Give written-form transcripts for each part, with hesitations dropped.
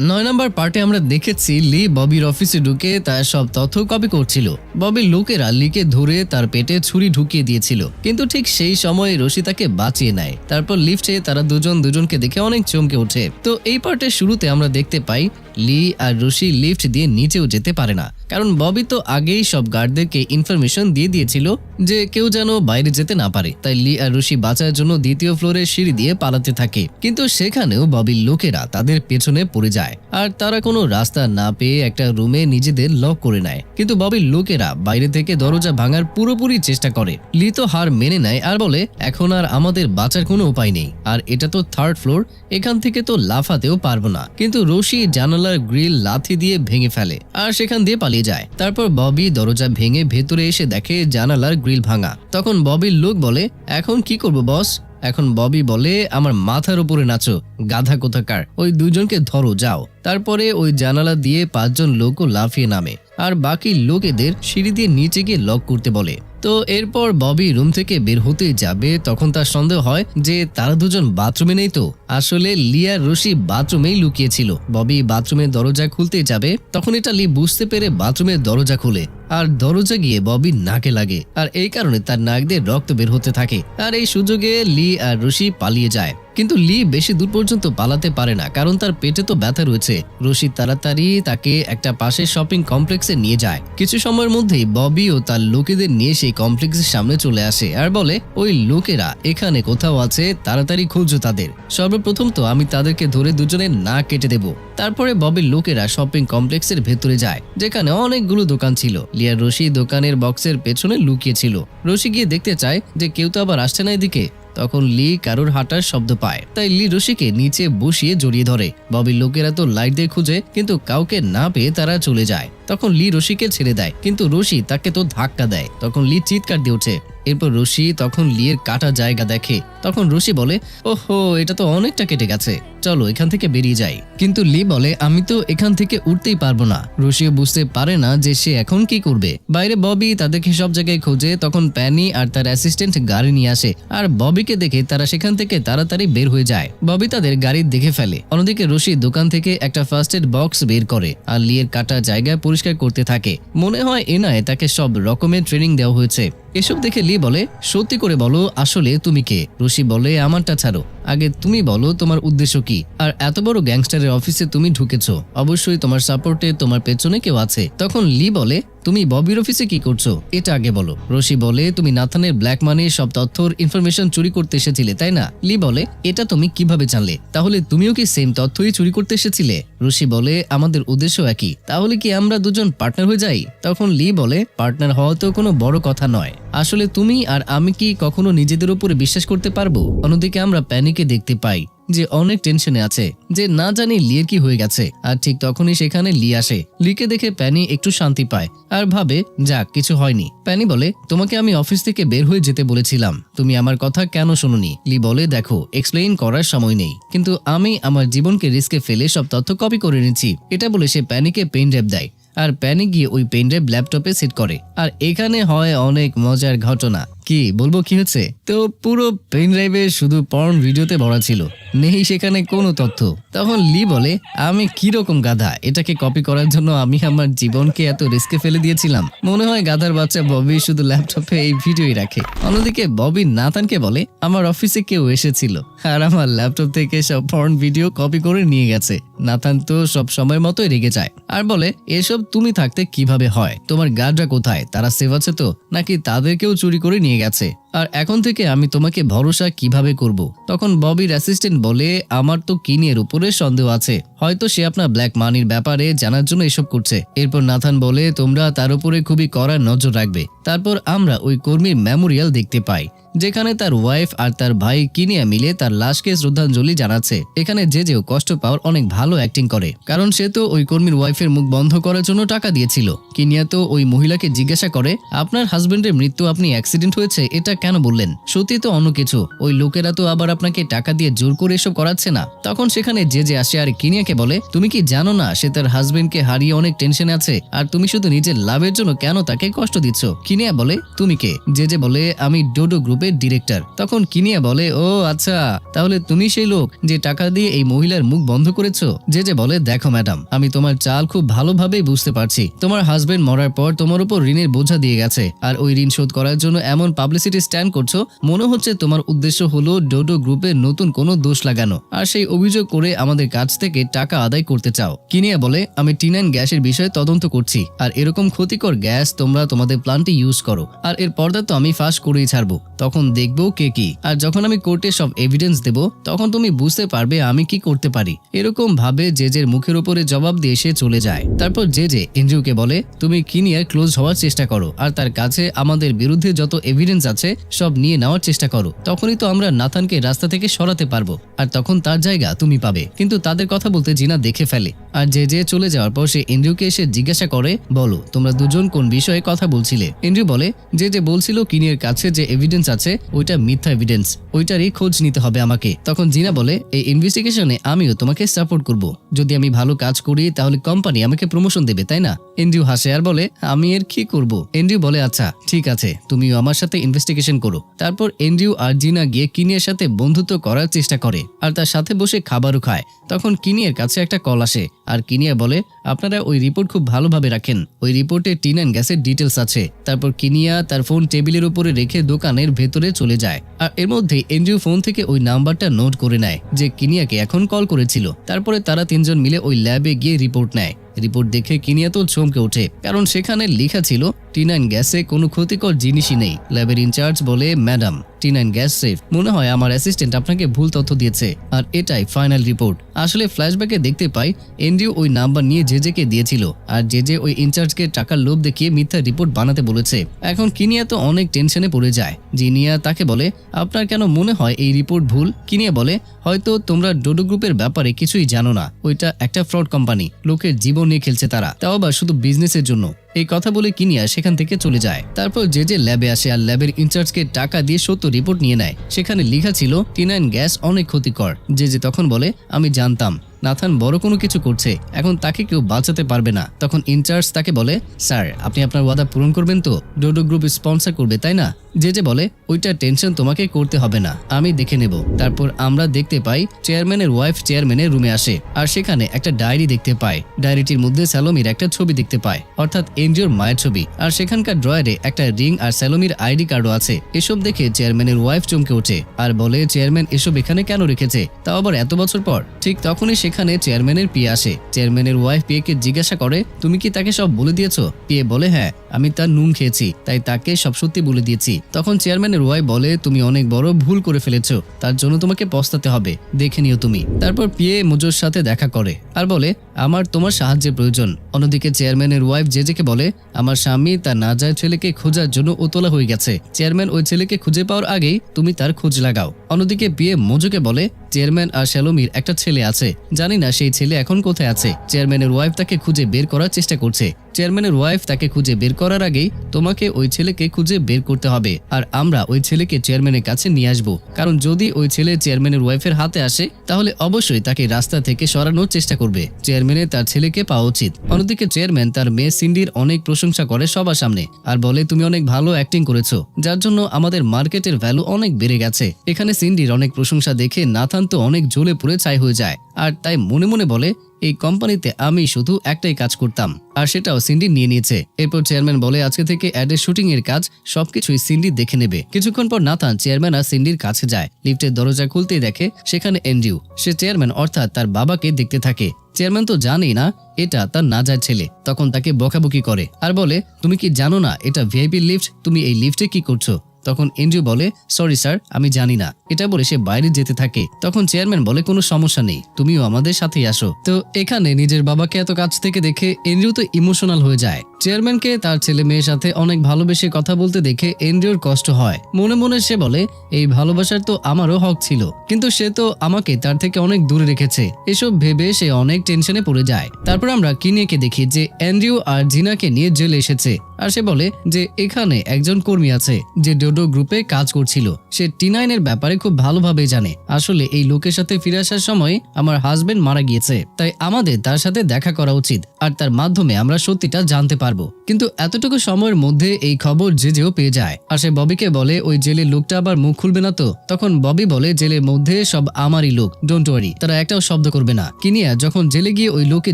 9 নম্বর পার্টে আমরা দেখেছি লি ববির অফিসে ঢুকে তার সব তথ্য কপি করছিল। ববির লোকেরা লিকে ধরে তার পেটে ছুরি ঢুকিয়ে দিয়েছিল, কিন্তু ঠিক সেই সময় রশি তাকে বাঁচিয়ে নেয়। তারপর লিফটে তারা দুজনকে দেখে অনেক চমকে ওঠে। তো এই পার্টের শুরুতে আমরা দেখতে পাই লি আর রশি লিফট দিয়ে নিচেও যেতে পারে না, কারণ ববি তো আগেই সব গার্ডদেরকে ইনফরমেশন দিয়ে দিয়েছিল যে কেউ যেন বাইরে যেতে না পারে। তাই লি আর রশি বাঁচার জন্য দ্বিতীয় ফ্লোরের সিঁড়ি দিয়ে পালাতে থাকে, কিন্তু সেখানেও ববির লোকেরা তাদের পেছনে পড়ে যায় আর তারা কোনো রাস্তা না পেয়ে একটা রুমে নিজেদের লক করে নেয়। কিন্তু ববির লোকেরা বাইরে থেকে দরজা ভাঙার পুরোপুরি চেষ্টা করে। লি তো হার মেনে নেয় আর বলে এখন আর আমাদের বাঁচার কোনো উপায় নেই, আর এটা তো 3rd ফ্লোর, এখান থেকে তো লাফাতেও পারবো না। কিন্তু রশি জানালার গ্রিল লাথি দিয়ে ভেঙে ফেলে আর সেখান দিয়ে পালিয়ে যায়। তারপর ববি দরজা ভেঙে ভেতরে এসে দেখে জানালার গ্রিল ভাঙা। তখন ববির লোক বলে এখন কি করব বস? এখন ববি বলে আমার মাথার উপরে নাচো গাধা কোথাকার, ওই দুজনকে ধরো যাও। তারপরে ওই জানালা দিয়ে 5 জন লোকও লাফিয়ে নামে আর বাকি লোকেদের সিঁড়ি দিয়ে নিচে গিয়ে লক করতে বলে। তো এরপর ববি রুম থেকে বের হতে যাবে, তখন তার সন্দেহ হয় যে তারা দুজন বাথরুমে নেই। তো আসলে লি আর রশি বাথরুমেই লুকিয়েছিল। ববি বাথরুমের দরজা খুলতে যাবে, তখন এটা লি বুঝতে পেরে বাথরুমের দরজা খুলে আর দরজা গিয়ে ববির নাকে লাগে, আর এই কারণে তার নাক দিয়ে রক্ত বের হতে থাকে। আর এই সুযোগে লি আর রশি পালিয়ে যায়, কিন্তু লি বেশি দূর পর্যন্ত পালাতে পারে না, কারণ তার পেটে তো ব্যথা রয়েছে। রশি তাড়াতাড়ি তাকে একটা পাশের শপিং কমপ্লেক্সে নিয়ে যায়। কিছু সময়ের মধ্যেই ববি ও তার লোকেদের নিয়ে সেই কমপ্লেক্সের সামনে চলে আসে আর বলে ওই লোকেরা এখানে কোথাও আছে, তাড়াতাড়ি খুঁজো তাদের। সর্বপ্রথম তো আমি তাদেরকে ধরে দুজনের নাক কেটে দেব। তারপরে ববির লোকেরা শপিং কমপ্লেক্সের ভেতরে যায়, যেখানে অনেকগুলো দোকান ছিল। লি আর রশি দোকানের বক্সের পেছনে লুকিয়ে ছিল। রশি গিয়ে দেখতে চায় যে কেউ তো আবার আসছে না এদিকে। তখন লি কারোর হাঁটার শব্দ পায়, তাই লি রশিকে নিচে বসিয়ে জড়িয়ে ধরে। ববির লোকেরা তো লাইট দিয়ে খুঁজে, কিন্তু কাউকে না পেয়ে তারা চলে যায়। তখন লি রশিকে ছেড়ে দেয়, কিন্তু রশি তাকে তো ধাক্কা দেয়। তখন লি চিৎকার দিয়ে ওঠে। এরপর রশি তখন লিয়ের কাটা জায়গা দেখে। তখন রশি বলে ওহো, এটা তো অনেকটা কেটে গেছে, চলো এখান থেকে বেরিয়ে যাই। কিন্তু লি বলে আমি তো এখান থেকে উঠতেই পারবো না। রশিও বুঝতে পারে না যে সে এখন কি করবে। বাইরে ববি তাদেরকে সব জায়গায় খোঁজে। তখন প্যানি আর তার অ্যাসিস্ট্যান্ট গাড়ি নিয়ে আসে আর ববিকে দেখে তারা সেখান থেকে তাড়াতাড়ি বের হয়ে যায়। ববি তাদের গাড়ি দেখে ফেলে। অন্যদিকে রশি দোকান থেকে একটা ফার্স্ট এড বক্স বের করে আর লিয়ের কাটা জায়গা পরিষ্কার করতে থাকে। মনে হয় এনায় তাকে সব রকমের ট্রেনিং দেওয়া হয়েছে। এসব দেখে লি বলে সত্যি করে বলো আসলে তুমি কে? রশি বলে আমারটা ছাড়ো, আগে তুমি বলো তোমার উদ্দেশ্য কি, আর এত বড় গ্যাংস্টারের অফিসে তুমি ঢুকেছো, অবশ্যই তোমার সাপোর্টে তোমার পেছনে কেউ আছে। তখন লি বলে তুমি ববির অফিসে কি করছো এটা আগে বলো। রশি বলে তুমি নাথানের ব্ল্যাক মানি সব তথ্যর ইনফরমেশন চুরি করতে এসেছিলে তাই না? লি বলে এটা তুমি কিভাবে জানলে? তাহলে তুমিও কি সেম তথ্যই চুরি করতে এসেছিলে? রশি বলে আমাদের উদ্দেশ্য একই, তাহলে কি আমরা দুজন পার্টনার হয়ে যাই? তখন লি বলে পার্টনার হওয়া তো কোনো বড় কথা নয়, আসলে তুমি আর আমি কি কখনো নিজেদের উপরে বিশ্বাস করতে পারবো? অন্যদিকে আমরা প্যানিকে দেখতে পাই যে অনেক টেনশনে আছে, যে না জানি লিয়ের কি হয়ে গেছে। আর ঠিক তখনই সেখানে লি আসে। লিকে দেখে প্যানি একটু শান্তি পায় আর ভাবে যাক কিছু হয়নি। প্যানি বলে তোমাকে আমি অফিস থেকে বের হয়ে যেতে বলেছিলাম, তুমি আমার কথা কেন শোনোনি? লি বলে দেখো এক্সপ্লেইন করার সময় নেই, কিন্তু আমি আমার জীবনকে রিস্কে ফেলে সব তথ্য কপি করে নিচ্ছি। এটা বলে সে প্যানিকে পেন ড্রাইভ দেয় আর প্যানি গিয়ে ওই পেন ড্রাইভ ল্যাপটপে সেট করে। আর এখানে হয় অনেক মজার ঘটনা। কি বলবো কি হচ্ছে? তো পুরো পেন ড্রাইভে শুধু পর্ন ভিডিওতে ভরা ছিল, নেই সেখানে কোনো তথ্য। তখন লি বলে আমি কিরকম গাধা, এটাকে কপি করার জন্য আমি আমার জীবনকে এত রিস্কে ফেলে দিয়েছিলাম। মনে হয় গাধার বাচ্চা ববি শুধু ল্যাপটপে এই ভিডিওই রাখে। অন্যদিকে ববি নাথানকে বলে আমার অফিসে কেউ এসেছিল আর আমার ল্যাপটপ থেকে সব পর্ন ভিডিও কপি করে নিয়ে গেছে। নাথান তো সব সময়ের মতোই রেগে যায় আর বলে এসব তুমি থাকতে কিভাবে হয়? তোমার গার্ডরা কোথায়? তারা সেভ আছে তো, নাকি তাদেরকেও চুরি করে নিয়ে গেছে? আর এখন থেকে আমি তোমাকে ভরসা কিভাবে করব? তখন ববির অ্যাসিস্ট্যান্ট বলে আমার তো কিনির উপরে সন্দেহ আছে, হয়তো সে আপনার ব্ল্যাক মানির ব্যাপারে জানার জন্য এসব করছে। এরপর নাথান বলে তোমরা তার উপরে খুবই কড়া নজর রাখবে। তারপর আমরা ওই কর্মীর মেমোরিয়াল দেখতে পাই, যেখানে তার ওয়াইফ আর তার ভাই কিনিয়া মিলে তার লাশকে শ্রদ্ধাঞ্জলি জানাচ্ছে। এখানে যেও কষ্ট পাওয়ার অনেক ভালো অ্যাক্টিং করে, কারণ সে তো ওই কর্মীর ওয়াইফের মুখ বন্ধ করার জন্য টাকা দিয়েছিল। কিনিয়া তো ওই মহিলাকে জিজ্ঞাসা করে আপনার হাজবেন্ডের মৃত্যু আপনি অ্যাক্সিডেন্ট হয়েছে এটা কেন বললেন? সত্যি তো অন্য কিছু, ওই লোকেরা তো আবার আপনাকে টাকা দিয়ে জোর করে এসব করাচ্ছে না। তখন সেখানে যে আসে আর কিনিয়াকে বলে তুমি কি জানো না সে তার হাজবেন্ডকে হারিয়ে অনেক টেনশনে আছে, আর তুমি শুধু নিজের লাভের জন্য কেন তাকে কষ্ট দিচ্ছ? কি কিনিয়া বলে তুমি কে? জেজে বলে আমি ডোডো গ্রুপের ডিরেক্টর। তখন কিনিয়া বলে ও আচ্ছা, তাহলে তুমি সেই লোক যে টাকা দিয়ে এই মহিলার মুখ বন্ধ করেছো। জেজে বলে দেখো ম্যাডাম, আমি তোমার চাল খুব ভালোভাবেই বুঝতে পারছি। তোমার হাজবেন্ড মরার পর তোমার উপর ঋণের বোঝা দিয়ে গেছে, আর ওই ঋণ শোধ করার জন্য এমন পাবলিসিটি স্ট্যান্ড করছো, মনে হচ্ছে তোমার উদ্দেশ্য হলো ডোডো গ্রুপের নতুন কোনো দোষ লাগানো, আর সেই অভিযোগ করে আমাদের কাছ থেকে টাকা আদায় করতে চাও। কিনিয়া বলে আমি টিনাইন গ্যাসের বিষয়ে তদন্ত করছি, আর এরকম ক্ষতিকর গ্যাস তোমরা তোমাদের প্ল্যান্টে ইউজ করো, আর এর পর্দা তো আমি ফাঁস করেই ছাড়বো। তখন দেখবো কে কি, আর যখন আমি কোর্টে সব এভিডেন্স দেব তখন তুমি বুঝতে পারবে আমি কি করতে পারি। এরকম ভাবে জেজের মুখের উপরে জবাব দিয়ে সে চলে যায়। তারপর জেজে এন্ড্রিউকে বলে তুমি কিনিয়ার ক্লোজ হওয়ার চেষ্টা করো, আর তার কাছে আমাদের বিরুদ্ধে যত এভিডেন্স আছে সব নিয়ে নেওয়ার চেষ্টা করো। তখনই তো আমরা নাথানকে রাস্তা থেকে সরাতে পারবো, আর তখন তার জায়গা তুমি পাবে। কিন্তু তাদের কথা বলতে জিনা দেখে ফেলে, আর জেজে চলে যাওয়ার পর সে এন্ড্রিউকে এসে জিজ্ঞাসা করে বলো তোমরা দুজন কোন বিষয়ে কথা বলছিলে। এন্ড্রিউ বলে যে বলছিল কিনিয়ার কাছে যে এভিডেন্স আছে ওইটা মিথ্যা এভিডেন্স, ওইটারই খোঁজ নিতে হবে আমাকে। তখন জিনা বলে এই ইনভেস্টিগেশনে আমিও তোমাকে সাপোর্ট করব, যদি আমি ভালো কাজ করি তাহলে কোম্পানি আমাকে প্রমোশন দেবে, তাই না? এন্ড্রিউ হাসে আর বলে আমি এর কি করব? এন্ড্রিউ বলে আচ্ছা ঠিক আছে, তুমিও আমার সাথে ইনভেস্টিগেশন করো। তারপর এন্ড্রিউ আর জিনা গিয়ে কিনিয়ার সাথে বন্ধুত্ব করার চেষ্টা করে, আর তার সাথে বসে খাবারও খায়। তখন কিনিয়ার কাছে একটা কল আসে, আর কিনিয়া বলে আপনারা ওই রিপোর্ট খুব ভালোভাবে রাখেন, ওই রিপোর্টে টিনাইন গ্যাসের ডিটেলস আছে। তারপর কিনিয়া তার ফোন টেবিলের উপরে রেখে দোকানের ভেতরে চলে যায়, আর এর মধ্যে এন্ড্রিউ ফোন থেকে ওই নাম্বারটা নোট করে নেয় যে কিনিয়াকে এখন কল করেছিল। তারপরে তারা তিনজন মিলে ওই ল্যাবে গিয়ে রিপোর্ট নেয়। রিপোর্ট দেখে কিনিয়া তো চমকে ওঠে, কারণ সেখানে লেখা ছিল টিনাইন গ্যাসে কোনো ক্ষতিকর জিনিসই নেই। ল্যাবের ইনচার্জ বলে ম্যাডাম টিনাইন গ্যাস সেফ, মনে হয় আমার অ্যাসিস্ট্যান্ট আপনাকে ভুল তথ্য দিয়েছে, আর এটাই ফাইনাল রিপোর্ট। আসলে ফ্ল্যাশব্যাকে দেখতে পাই এন্ড্রিউ ওই নাম্বার নিয়ে জেজেকে দিয়েছিল, আর জেজে ওই ইনচার্জকে টাকার লোভ দেখিয়ে মিথ্যা রিপোর্ট বানাতে বলেছে। এখন কিনিয়া তো অনেক টেনশনে পড়ে যায়। জিনিয়া তাকে বলে আপনার কেন মনে হয় এই রিপোর্ট ভুল? কিনিয়া বলে হয়তো তোমরা ডোডো গ্রুপের ব্যাপারে কিছুই জানো না, ওইটা একটা ফ্রড কোম্পানি, লোকের জীবন নিয়ে খেলছে তারা, তাও আবার শুধু বিজনেসের জন্য। এই কথা বলে কিনিয়া সেখান থেকে চলে যায়। তারপর জেজে ল্যাবে আসে, আর ল্যাবের ইনচার্জকে টাকা দিয়ে সত্য রিপোর্ট নিয়ে নেয়। সেখানে লেখা ছিল টিনাইন গ্যাস অনেক ক্ষতিকর। জেজে তখন বলে আমি জানতাম নাথান বড় কোনো কিছু করছে, এখন তাকে কেউ বাঁচাতে পারবে না। তখন ইনচার্জ তাকে বলে স্যার আপনি আপনার ওয়াদা পূরণ করবেন তো? ডোডো গ্রুপ স্পন্সর করবে তাই না? জেজে বলে ওইটা টেনশন তোমাকে করতে হবে না, আমি দেখে নেব। তারপর আমরা দেখতে পাই চেয়ারম্যানের ওয়াইফ চেয়ারম্যানের রুমে আসে, আর সেখানে একটা ডায়েরি দেখতে পায়। ডায়েরিটির মধ্যে স্যালোমির একটা ছবি দেখতে পায়, অর্থাৎ এনজিওর মায়ের ছবি, আর সেখানকার ড্রয়ারে একটা রিং আর স্যালোমির আইডি কার্ডও আছে। এসব দেখে চেয়ারম্যানের ওয়াইফ চমকে ওঠে, আর বলে চেয়ারম্যান এসব এখানে কেন রেখেছে, তাও আবার এত বছর পর? ঠিক তখনই সেখানে চেয়ারম্যানের পিয়ে আসে। চেয়ারম্যানের ওয়াইফ পিয়েকে জিজ্ঞাসা করে তুমি কি তাকে সব বলে দিয়েছো? পিয়ে বলে হ্যাঁ, আমি তার নুন খেয়েছি, তাই তাকে সব সত্যি বলে দিয়েছি। তখন চেয়ারম্যানের ওয়াইফ বলে তুমি অনেক বড় ভুল করে ফেলেছো, তার জন্য তোমাকে পস্তাতে হবে, দেখে নিও তুমি। তারপর পিয়ে মোজোর সাথে দেখা করে আর বলে আমার তোমার সাহায্যের প্রয়োজন। অন্যদিকে চেয়ারম্যানের ওয়াইফ জেজেকে বলে আমার স্বামী তার নাজায়েজ ছেলেকে খোঁজার জন্য উতলা হয়ে গেছে, চেয়ারম্যান ওই ছেলেকে খুঁজে পাওয়ার আগেই তুমি তার খোঁজ লাগাও। অন্যদিকে পিয়ে মোজোকে বলে চেয়ারম্যান আর শ্যালোমির একটা ছেলে আছে, জানি না সেই ছেলে এখন কোথায় আছে। চেয়ারম্যানের ওয়াইফ তাকে খুঁজে বের করার চেষ্টা করছে। চেয়ারম্যানের ওয়াইফ তাকে খুঁজে বের করার আগেই তোমাকে ওই ছেলেকে খুঁজে বের করতে হবে, আর আমরা ওই ছেলেকে চেয়ারম্যানের কাছে নিয়ে আসবো, কারণ যদি ওই ছেলে চেয়ারম্যানের ওয়াইফের হাতে আসে তাহলে অবশ্যই তাকে রাস্তা থেকে সরানোর চেষ্টা করবে। চেয়ারম্যানের তার ছেলেকে পাওয়া উচিত। অন্যদিকে চেয়ারম্যান তার মেয়ে সিন্ডির অনেক প্রশংসা করে সবার সামনে, আর বলে তুমি অনেক ভালো অ্যাক্টিং করেছো, যার জন্য আমাদের মার্কেটের ভ্যালু অনেক বেড়ে গেছে। এখানে সিন্ডির অনেক প্রশংসা দেখে নাথান তো অনেক জ্বলে পুড়ে ছাই হয়ে যায়, আর তাই মনে মনে বলে এই কোম্পানিতে আমি শুধু একটাই কাজ করতাম, আর সেটাও সিন্ডি নিয়ে নিয়েছে। এরপর চেয়ারম্যান বলে আজকে থেকে অ্যাডের শুটিং এর কাজ সবকিছুই সিন্ডি দেখে নেবে। কিছুক্ষণ পর নাথান চেয়ারম্যান আর সিন্ডির কাছে যায়। লিফটের দরজা খুলতেই দেখে সেখানে এন্ড্রিউ। সে চেয়ারম্যান অর্থাৎ তার বাবাকে দেখতে থাকে। চেয়ারম্যান তো জানেই না এটা তার নাজায়েজ ছেলে, তখন তাকে বকাবকি করে আর বলে তুমি কি জানো না এটা ভিআইপি লিফট, তুমি এই লিফটে কি করছো? তখন এন্ড্রিউ বলে সরি স্যার, আমি জানি না। এটা বলে সে বাইরে যেতে থাকে। তখন চেয়ারম্যান বলে কোনো সমস্যা নেই, তুমিও আমাদের সাথেই আসো। তো এখানে নিজের বাবাকে এত কাছ থেকে দেখে এন্ড্রিউ তো ইমোশনাল হয়ে যায়। চেয়ারম্যানকে তার ছেলে মেয়ের সাথে অনেক ভালোবেসে কথা বলতে দেখে এন্ড্রিউর কষ্ট হয়। মনে মনে সে বলে এই ভালোবাসার তো আমারও হক ছিল, কিন্তু সে তো আমাকে তার থেকে অনেক দূরে রেখেছে। এসব ভেবে সে অনেক টেনশনে পড়ে যায়। তারপর আমরা কিনিয়াকে দেখি যে এন্ড্রিউ আর জিনাকে নিয়ে জেলে এসেছে, আর সে বলে যে এখানে একজন কর্মী আছে যে ডোডো গ্রুপে কাজ করছিল। সে T9 এর ব্যাপারে খুব ভালোভাবে জানে। আসলে এই লোকের সাথে ফিরে আসার সময় আমার হাজবেন্ড মারা গিয়েছে, তাই আমাদের তার সাথে দেখা করা উচিত আর তার মাধ্যমে আমরা সত্যিটা জানতে পারবো। কিন্তু এতটুকু সময়ের মধ্যে এই খবর যেও পেয়ে যায় আর সে ববিকে বলে ওই জেলের লোকটা আবার মুখ খুলবে না তো। তখন ববি বলে জেলের মধ্যে সব আমারই লোক, ডোন্ট ওয়ারি, তারা একটাও শব্দ করবে না। কিনিয়া যখন জেলে গিয়ে ওই লোককে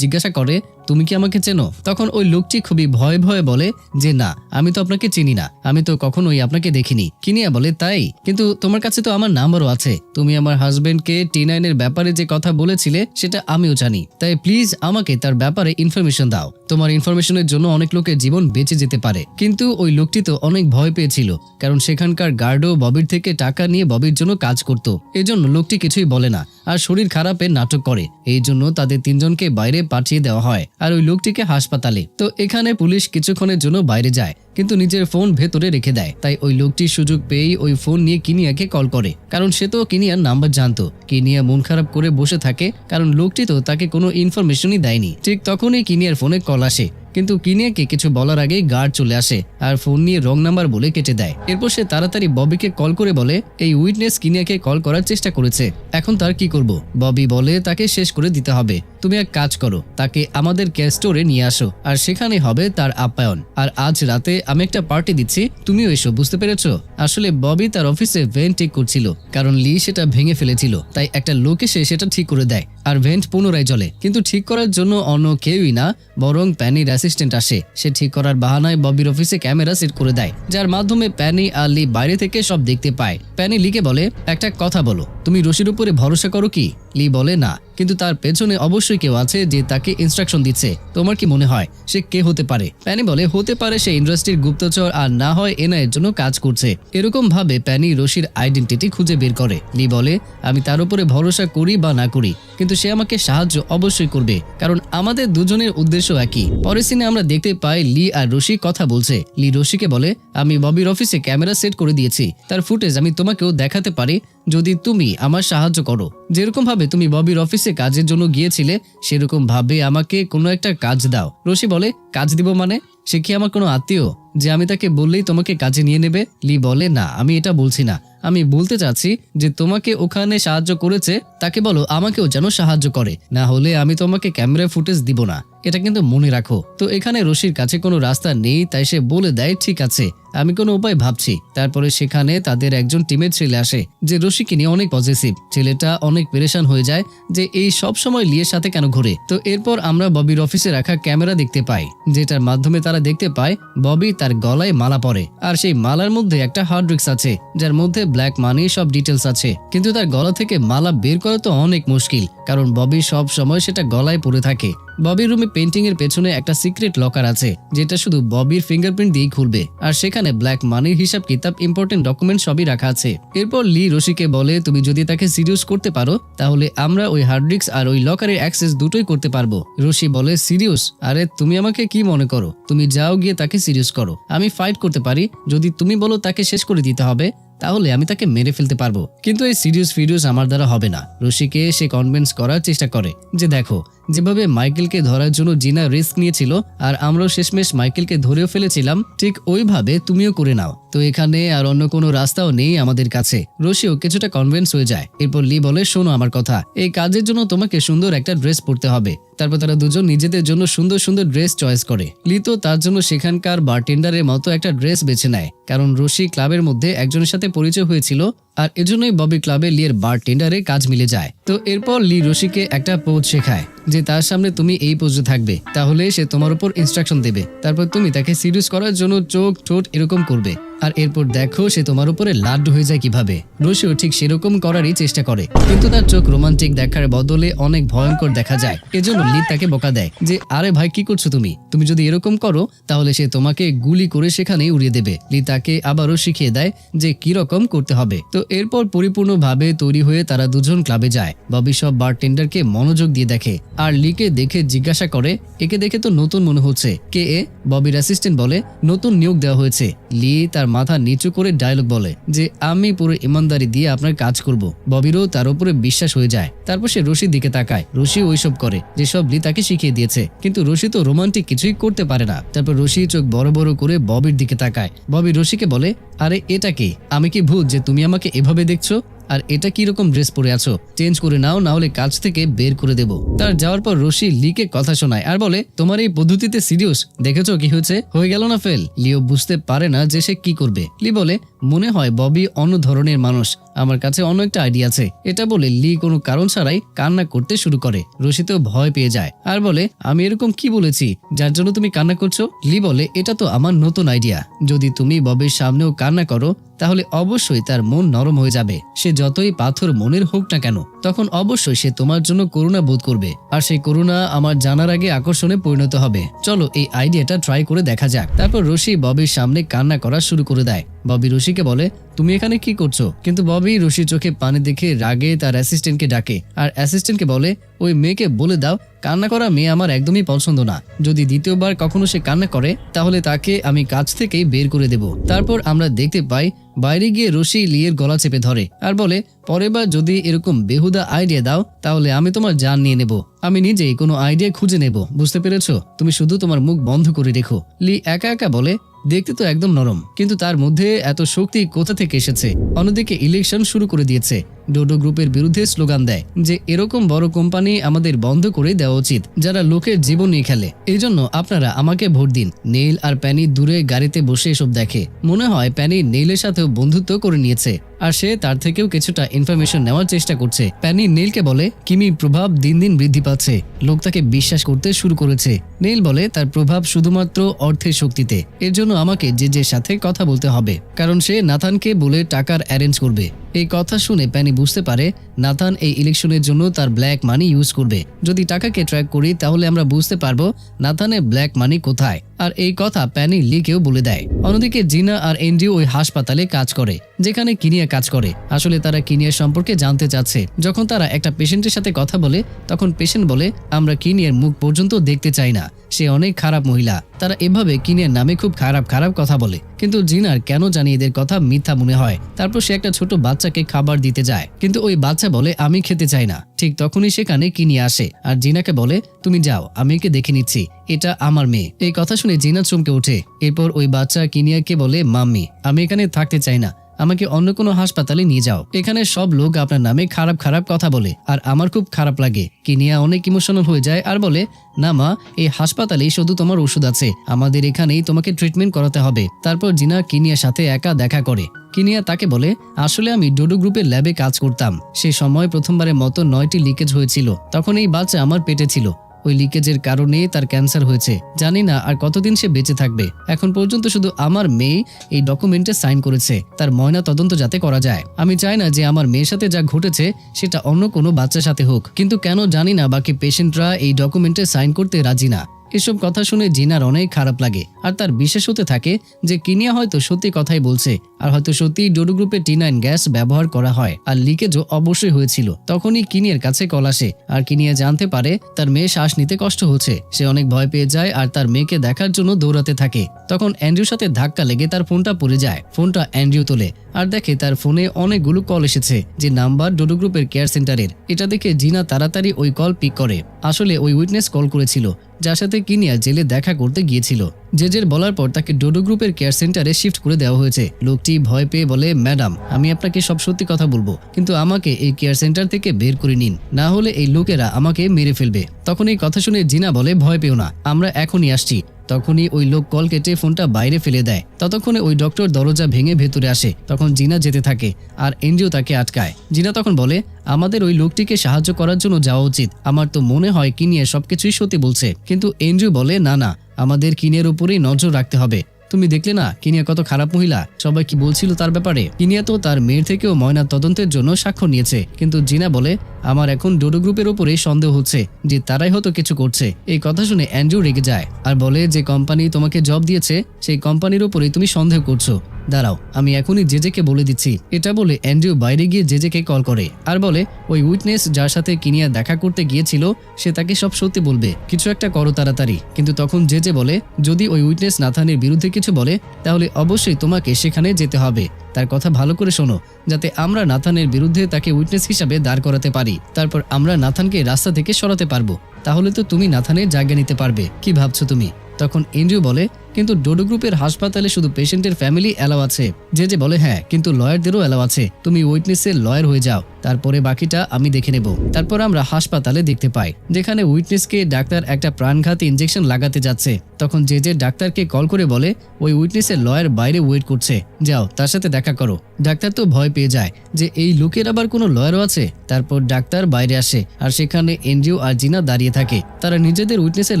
জিজ্ঞাসা করে তুমি কি আমাকে চেনো, তখন ওই লোকটি খুবই ভয়ে ভয়ে বলে যে না, আমি তো আপনাকে চিনি না, আমি তো কখনোই আপনাকে দেখিনি। কিনিয়া বলে তাই, কিন্তু তোমার কাছে তো আমার নাম্বারও আছে, তুমি আমার হাজবেন্ডকে T9 এর ব্যাপারে যে কথা বলেছিলে সেটা আমিও জানি, তাই প্লিজ আমাকে তার ব্যাপারে ইনফরমেশন দাও। তোমার ইনফরমেশনের জন্য অনেক লোকের জীবন বেঁচে যেতে পারে। কিন্তু ওই লোকটি তো অনেক ভয় পেয়েছিল, কারণ সেখানকার গার্ডও ববির থেকে টাকা নিয়ে ববির জন্য কাজ করত। এজন্য লোকটি কিছুই বলে না আর শরীর খারাপের নাটক করে। এই জন্য তাদের তিনজনকে বাইরে পাঠিয়ে দেওয়া হয় আর ওই লোকটিকে হাসপাতালে। তো এখানে পুলিশ কিছুক্ষণের জন্য বাইরে যায়, কিন্তু নিজের ফোন ভেতরে রেখে দেয়। তাই ওই লোকটি সুযোগ পেয়েই ওই ফোন নিয়ে কিনিয়াকে কল করে, কারণ সে তো কিনিয়ার নাম্বার জানতো। কিনিয়া মন খারাপ করে বসে থাকে, কারণ লোকটি তো তাকে কোনো ইনফরমেশনই দেয়নি। ঠিক তখনই কিনিয়ার ফোনে কল আসে, কিন্তু কিনিয়াকে কিছু বলার আগেই গার্ড চলে আসে আর ফোন নিয়ে রং নাম্বার বলে কেটে দেয়। এরপর সে তাড়াতাড়ি ববিকে কল করে বলে এই উইটনেস কিনিয়াকে কল করার চেষ্টা করেছে, এখন তার কি করব। ববি বলে তাকে শেষ করে দিতে হবে। তুমি এক কাজ করো, তাকে আমাদের ক্যাশ স্টোরে নিয়ে আসো আর সেখানে হবে তার আপ্যায়ন। আর আজ রাতে আমি একটা পার্টি দিচ্ছি, তুমিও এসো, বুঝতে পেরেছো? আসলে ববি তার অফিসে ভেন্ট ঠিক করছিল, কারণ লি সেটা ভেঙে ফেলেছিল, তাই একটা লোক এসে সেটা ঠিক করে দেয় আর ভেন্ট পুনরায় জ্বলে। কিন্তু ঠিক করার জন্য অন্য কেউই না, বরং প্যানির অ্যাসিস্ট্যান্ট আসে। সে ঠিক করার বাহানায় ববির অফিসে ক্যামেরা সেট করে দেয়, যার মাধ্যমে প্যানি আর লি বাইরে থেকে সব দেখতে পায়। প্যানি লিকে বলে একটা কথা বলো, তুমি রশির উপরে ভরসা করো কি? লি বলে না, কিন্তু তার পেছনে অবশ্যই কেউ আছে যে তাকে ইনস্ট্রাকশন দিচ্ছে। তোমার কি মনে হয় সে কে হতে পারে? প্যানি বলে হতে পারে সে ইন্ডাস্ট্রির গুপ্তচর, আর না হয় এনআইএর জন্য কাজ করছে। এরকম ভাবে প্যানি রশির আইডেন্টিটি খুঁজে বের করে। লি বলে আমি তার উপরে ভরসা করি বা না করি, কিন্তু সে আমাকে সাহায্য অবশ্যই করবে, কারণ আমাদের দুজনের উদ্দেশ্য একই। পরের সিনে আমরা দেখতে পাই লি আর রশি কথা বলছে। লি রশিকে বলে আমি ববির অফিসে ক্যামেরা সেট করে দিয়েছি, তার ফুটেজ আমি তোমাকেও দেখাতে পারি যদি তুমি আমার সাহায্য করো। যেরকম ভাবে তুমি ববির অফিসে কাজের জন্য গিয়েছিলে সেরকম ভাবে আমাকে কোনো একটা কাজ দাও। রশি বলে কাজ দিব মানে? সে কি আমার কোনো আত্মীয় যে আমি তাকে বললেই তোমাকে কাজে নিয়ে নেবে? লি বলে না, আমি এটা বলছি না, আমি বলতে চাচ্ছি যে তোমাকে ওখানে সাহায্য করেছে তাকে বলো আমাকেও যেন সাহায্য করে, না হলে আমি তোমাকে ক্যামেরা ফুটেজ দিব না, এটা কিন্তু মনে রাখো। তো এখানে রশির কাছে কোনো রাস্তা নেই, তাই সে বলে দেয় ঠিক আছে, আমি কোনো উপায় ভাবছি। তারপরে সেখানে তাদের একজন টিমের ছেলে আসে যে রশিকে নিয়ে অনেক পজিটিভ। ছেলেটা অনেক পেরেশান হয়ে যায় যে এই সব সময় লিয়ের সাথে কেন ঘুরে। তো এরপর আমরা ববির অফিসে রাখা ক্যামেরা দেখতে পাই, যেটার মাধ্যমে তারা দেখতে পায় ববি তার গলায় মালা পরে, আর সেই মালার মধ্যে একটা হার্ড ডিস্ক আছে যার মধ্যে ব্ল্যাক মানি সব ডিটেলস আছে। কিন্তু তার গলা থেকে মালা বের করা তো অনেক মুশকিল, কারণ ববি সব সময় সেটা গলায় পরে থাকে। ববির রুমে পেন্টিং এর পেছনে একটা সিক্রেট লকার আছে, যেটা শুধু ববির ফিঙ্গারপ্রিন্ট দিয়েই খুলবে, আর সেখানে ব্ল্যাক মানির হিসাব কিতাব, ইম্পর্টেন্ট ডকুমেন্ট সবই রাখা আছে। এরপর লি রশিকে বলে তুমি যদি তাকে সিরিয়াস করতে পারো তাহলে আমরা ওই হার্ড ডিস্ক আর ওই লকারের অ্যাক্সেস দুটোই করতে পারবো। রশি বলে সিরিয়াস? আরে তুমি আমাকে কি মনে করো? তুমি যাও গিয়ে তাকে সিরিয়াস করো, আমি ফাইট করতে পারি। যদি তুমি বলো তাকে শেষ করে দিতে হবে তাহলে আমি তাকে মেরে ফেলতে পারবো, কিন্তু এই সিরিয়াস ভিডিওস আমার দ্বারা হবে না। রশিকে সে কনভিন্স করার চেষ্টা করে যে দেখো, যেভাবে মাইকেলকে ধরার জন্য জিনা রিস্ক নিয়েছিল আর আমরাও শেষমেশ মাইকেলকে ধরেও ফেলেছিলাম, ঠিক ওইভাবে তুমিও করে নাও। তো এখানে আর অন্য কোনো রাস্তাও নেই আমাদের কাছে। রশিও কিছুটা কনভিন্স হয়ে যায়। এরপর লি বলে শোনো আমার কথা, এই কাজের জন্য তোমাকে সুন্দর একটা ড্রেস পরতে হবে। তারপর তারা দুজন নিজেদের জন্য সুন্দর সুন্দর ড্রেস চয়েস করে। লি তো তার জন্য সেখানকার বারটেন্ডারের মতো একটা ড্রেস বেছে নেয়, কারণ রশি ক্লাবের মধ্যে একজনের সাথে পরিচয় হয়েছিল আর এজন্যই ববি ক্লাবে লিয়ের বারটেন্ডারে কাজ মিলে যায়। তো এরপর লি রশিকে একটা পোজ শেখায় যে তার সামনে তুমি এই পোজে থাকবে, তাহলে সে তোমার উপর ইনস্ট্রাকশন দেবে। তারপর তুমি তাকে সিরিয়াস করার জন্য চোখ ঠোঁট এরকম করবে, আর এরপর দেখো সে তোমার উপরে লাড্ডু হয়ে যায় কিভাবে। রশিও ঠিক সেরকম করারই চেষ্টা করে, কিন্তু তার চোখ রোমান্টিক দেখার বদলে অনেক ভয়ঙ্কর দেখা যায়। এজন্য লি তাকে বকা দেয় যে আরে ভাই কি করছো তুমি, তুমি যদি এরকম করো তাহলে সে তোমাকে গুলি করে সেখানেই উড়িয়ে দেবে। লি তাকে আবারও শিখিয়ে দেয় যে কি রকম করতে হবে। তো এরপর পরিপূর্ণভাবে তৈরি হয়ে তারা দুজন ক্লাবে যায়। ববি সব বারটেন্ডারকে মনোযোগ দিয়ে দেখে আর লিকে দেখে জিজ্ঞাসা করে একে দেখে তো নতুন মনে হচ্ছে, কে এ? ববির অ্যাসিস্ট্যান্ট বলে নতুন নিয়োগ দেওয়া হয়েছে। লি তার মাথা নিচু করে ডায়লগ বলে যে আমি পুরো ইমানদারি দিয়ে আপনার কাজ করব। ববিরও তার উপরে বিশ্বাস হয়ে যায়। তারপর সে রশির দিকে তাকায়। রশি ওইসব করে যেসব লি তাকে শিখিয়ে দিয়েছে, কিন্তু রশি তো রোমান্টিক কিছুই করতে পারে না। তারপর রশি চোখ বড় বড় করে ববির দিকে তাকায়। ববি রশিকে বলে, আরে এটা কি? আমি কি ভূত যে তুমি আমাকে এভাবে দেখছো? আর এটা কি রকম ড্রেস পরে আছো? চেঞ্জ করে নাও, না হলে কাজ থেকে বের করে দেব। তার যাওয়ার পর রশি লিকে কথা শোনায় আর বলে, তোমার এই পদ্ধতিতে সিরিয়াস? দেখেছো কি হয়েছে? হয়ে গেল না ফেল। লিও বুঝতে পারে না যে সে কি করবে। লি বলে, মনে হয় ববি অন্য ধরনের মানুষ, আমার কাছে অন্য একটা আইডিয়া আছে। এটা বলে লি কোনো কারণ ছাড়াই কান্না করতে শুরু করে। রশি তো ভয় পেয়ে যায় আর বলে, আমি এরকম কি বলেছি যার জন্য তুমি কান্না করছো? লি বলে, এটা তো আমার নতুন আইডিয়া। যদি তুমি ববির সামনেও কান্না করো তাহলে অবশ্যই তার মন নরম হয়ে যাবে। সে যতই পাথর মনের হোক না কেন, তখন অবশ্যই সে তোমার জন্য করুণা বোধ করবে, আর সেই করুণা আমার জানার আগে আকর্ষণে পরিণত হবে। চলো এই আইডিয়াটা ট্রাই করে দেখা যাক। তারপর রশি ববির সামনে কান্না করা শুরু করে দেয়। ববি রশিকে বলে, তুমি এখানে কি করছো? কিন্তু ববি রশির চোখে পানি দেখে রাগে তার অ্যাসিস্ট্যান্টকে ডাকে আর অ্যাসিস্ট্যান্টকে বলে, ওই মেয়েকে বলে দাও কান্না করা মেয়ে আমার একদমই পছন্দ না। যদি দ্বিতীয়বার কখনো সে কান্না করে তাহলে তাকে আমি কাজ থেকেই বের করে দেব। তারপর আমরা দেখতে পাই বাইরে গিয়ে রশি লিয়ের গলা চেপে ধরে আর বলে, পরের বার যদি এরকম বেহুদা আইডিয়া দাও তাহলে আমি তোমার জান নিয়ে নেব। আমি নিজেই কোনো আইডিয়া খুঁজে নেব, বুঝতে পেরেছো? তুমি শুধু তোমার মুখ বন্ধ করে রেখো। লি একা একা বলে, দেখতে তো একদম নরম, কিন্তু তার মধ্যে এত শক্তি কোথা থেকে এসেছে? অন্যদিকে ইলেকশন শুরু করে দিয়েছে। ডোডো গ্রুপের বিরুদ্ধে স্লোগান দেয় যে এরকম বড় কোম্পানি আমাদের বন্ধ করে দেওয়া উচিত যারা লোকের জীবন নিয়ে খেলে। এই জন্য আপনারা আমাকে ভোট দিন। নেইল আর প্যানি দূরে গাড়িতে বসে এসব দেখে। মনে হয় প্যানি নেইলের সাথেও বন্ধুত্ব করে নিয়েছে আর সে তার থেকেও কিছুটা ইনফরমেশন নেওয়ার চেষ্টা করছে। প্যানি নেইলকে বলে, কিমির প্রভাব দিন দিন বৃদ্ধি পাচ্ছে, লোক তাকে বিশ্বাস করতে শুরু করেছে। নেইল বলে তার প্রভাব শুধুমাত্র অর্থের শক্তিতে, এর জন্য আমাকে যে সাথে কথা বলতে হবে, কারণ সে নাথানকে বলে টাকার অ্যারেঞ্জ করবে। এই কথা শুনে প্যানি বুঝতে পারে নাথান এই ইলেকশনের জন্য তার ব্ল্যাক মানি ইউজ করবে। যদি টাকাকে ট্র্যাক করি তাহলে আমরা বুঝতে পারবো নাথানের ব্ল্যাক মানি কোথায়। আর এই কথা প্যানি লিকেও বলে দেয়। অন্যদিকে জিনা আর এন্ড্রিউ ওই হাসপাতালে কাজ করে যেখানে কিনিয়া কাজ করে। আসলে তারা কিনিয়ার সম্পর্কে জানতে চাচ্ছে। যখন তারা একটা পেশেন্টের সাথে কথা বলে তখন পেশেন্ট বলে, আমরা কিনিয়ার মুখ পর্যন্ত দেখতে চাই না, সে অনেক খারাপ মহিলা। তারা এভাবে কিনিয়ার নামে খুব খারাপ খারাপ কথা বলে, কিন্তু জিনার কেন জানি এদের কথা মিথ্যা মনে হয়। তারপর সে একটা ছোট বাচ্চাকে খাবার দিতে যায়, কিন্তু ওই বাচ্চা বলে আমি খেতে চাই না। ঠিক তখনই সেখানে কিনিয়া আসে আর জিনাকে বলে, তুমি যাও, আমি একে দেখে নিচ্ছি, এটা আমার মেয়ে। এই কথা শুনে জিনা চমকে ওঠে। এরপর ওই বাচ্চা কিনিয়াকে বলে, মাম্মি আমি এখানে থাকতে চাই না, আমাকে অন্য কোনো হাসপাতালে নিয়ে যাও। এখানে সব লোক আপনার নামে খারাপ খারাপ কথা বলে আর আমার খুব খারাপ লাগে। কিনিয়া অনেক ইমোশনাল হয়ে যায় আর বলে, না মা, এই হাসপাতালেই শুধু তোমার ওষুধ আছে, আমাদের এখানেই তোমাকে ট্রিটমেন্ট করাতে হবে। তারপর জিনা কিনিয়ার সাথে একা দেখা করে। কিনিয়া তাকে বলে, আসলে আমি ডোডো গ্রুপের ল্যাবে কাজ করতাম, সে সময় প্রথমবারের মতো 9টি লিকেজ হয়েছিল। তখন এই বাচ্চা আমার পেটে ছিল। ওই লিকেজের কারণে তার ক্যান্সার হয়েছে। জানি না আর কতদিন সে বেঁচে থাকবে। এখন পর্যন্ত শুধু আমার মেয়ে এই ডকুমেন্টে সাইন করেছে, তার ময়না তদন্ত যাতে করা যায়। আমি চাই না যে আমার মেয়ের সাথে যা ঘটেছে সেটা অন্য কোনো বাচ্চার সাথে হোক, কিন্তু কেন জানি না বাকি পেশেন্টরা এই ডকুমেন্টে সাইন করতে রাজি না। এসব কথা শুনে জিনার অনেক খারাপ লাগে আর তার বিশ্বাস হতে থাকে যে কিনিয়া হয়তো সত্যি কথাই বলছে আর হয়তো সত্যি ডোডো গ্রুপে T9 গ্যাস ব্যবহার করা হয় আর লিকেজও অবশ্যই হয়েছিল। তখনই কিনিয়ার কাছে কল আসে আর কিনিয়া জানতে পারে তার মেয়ে শ্বাস নিতে কষ্ট হচ্ছে। সে অনেক ভয় পেয়ে যায় আর তার মেয়েকে দেখার জন্য দৌড়াতে থাকে। তখন অ্যান্ড্রিউর সাথে ধাক্কা লেগে তার ফোনটা পড়ে যায়। ফোনটা অ্যান্ড্রিউ তোলে আর দেখে তার ফোনে অনেকগুলো কল এসেছে, যে নাম্বার ডোডো গ্রুপের কেয়ার সেন্টারের। এটা দেখে জিনা তাড়াতাড়ি ওই কল পিক করে। আসলে ওই উইটনেস কল করেছিল যার সাথে কিনিয়া জেলে দেখা করতে গিয়েছিল। জেজের বলার পর তাকে ডোডো গ্রুপের কেয়ার সেন্টারে শিফট করে দেওয়া হয়েছে। লোকটি ভয় পেয়ে বলে, ম্যাডাম আমি আপনাকে সব সত্যি কথা বলবো, কিন্তু আমাকে এই কেয়ার সেন্টার থেকে বের করে নিন, না হলে এই লোকেরা আমাকে মেরে ফেলবে। তখন এই কথা শুনে জিনা বলে, ভয় পেও না, আমরা এখনই আসছি। তখনই ওই লোক কল কেটে ফোনটা বাইরে ফেলে দেয়। ততক্ষণে ওই ডক্টর দরজা ভেঙে ভেতরে আসে। তখন জিনা যেতে থাকে আর এনজিও তাকে আটকায়। জিনা তখন বলে, আমাদের ওই লোকটিকে সাহায্য করার জন্য যাওয়া উচিত। আমার তো মনে হয় কিনিয়া সবকিছুই সত্যি বলছে। কিন্তু এনজিও বলে, না না, আমাদের কিনিয়ার উপরেই নজর রাখতে হবে। তুমি দেখলে না কিনিয়া কত খারাপ মহিলা, সবাই কি বলছিল তার ব্যাপারে। কিনিয়া তো তার মেয়ের থেকেও ময়না তদন্তের জন্য স্বাক্ষর নিয়েছে। কিন্তু জিনা বলে, আমার এখন ডোডো গ্রুপের উপরে সন্দেহ হচ্ছে যে তারাই হয়তো কিছু করছে। এই কথা শুনে অ্যান্ড্রিউ রেগে যায় আর বলে, যে কোম্পানি তোমাকে জব দিয়েছে সেই কোম্পানির উপরেই তুমি সন্দেহ করছো। দাঁড়াও, আমি এখনই জেজেকে বলে দিচ্ছি। এটা বলে অ্যান্ড্রিউ বাইরে গিয়ে জেজেকে কল করে আর বলে ওই উইটনেস যার সাথে কিনিয়া দেখা করতে গিয়েছিল সে তাকে সব সত্যি বলবে, কিছু একটা করো তাড়াতাড়ি। কিন্তু তখন জেজে বলে যদি ওই উইটনেস নাথানের বিরুদ্ধে কিছু বলে তাহলে অবশ্যই তোমাকে সেখানে যেতে হবে। তার কথা ভালো করে শোনো, যাতে আমরা নাথানের বিরুদ্ধে তাকে উইটনেস হিসাবে দাঁড় করাতে পারি। তারপর আমরা নাথানকে রাস্তা থেকে সরাতে পারবো। তাহলে তো তুমি নাথানের জায়গা নিতে পারবে। কি ভাবছো তুমি? তখন এন্ড্রিউ বলে কিন্তু ডোডো গ্রুপের হাসপাতালে শুধু পেশেন্টের ফ্যামিলি অ্যালাউ আছে। যে বলে হ্যাঁ, কিন্তু লয়ারদেরও অ্যালাউ আছে। তুমি উইটনেসের লয়ার হয়ে যাও, তারপরে বাকিটা আমি দেখে নেব। তারপর আমরা হাসপাতালে দেখতে পাই যেখানে উইটনেসকে ডাক্তার একটা প্রাণঘাতী ইনজেকশন লাগাতে যাচ্ছে। তখন যে ডাক্তারকে কল করে বলে ওই উইটনেসের লয়ার বাইরে ওয়েট করছে, যাও তার সাথে দেখা করো। ডাক্তার তো ভয় পেয়ে যায় যে এই লোকের আবার কোনো লয়ারও আছে। তারপর ডাক্তার বাইরে আসে আর সেখানে এন্ড্রিউ আর জিনা দাঁড়িয়ে থাকে। তারা নিজেদের উইটনেসের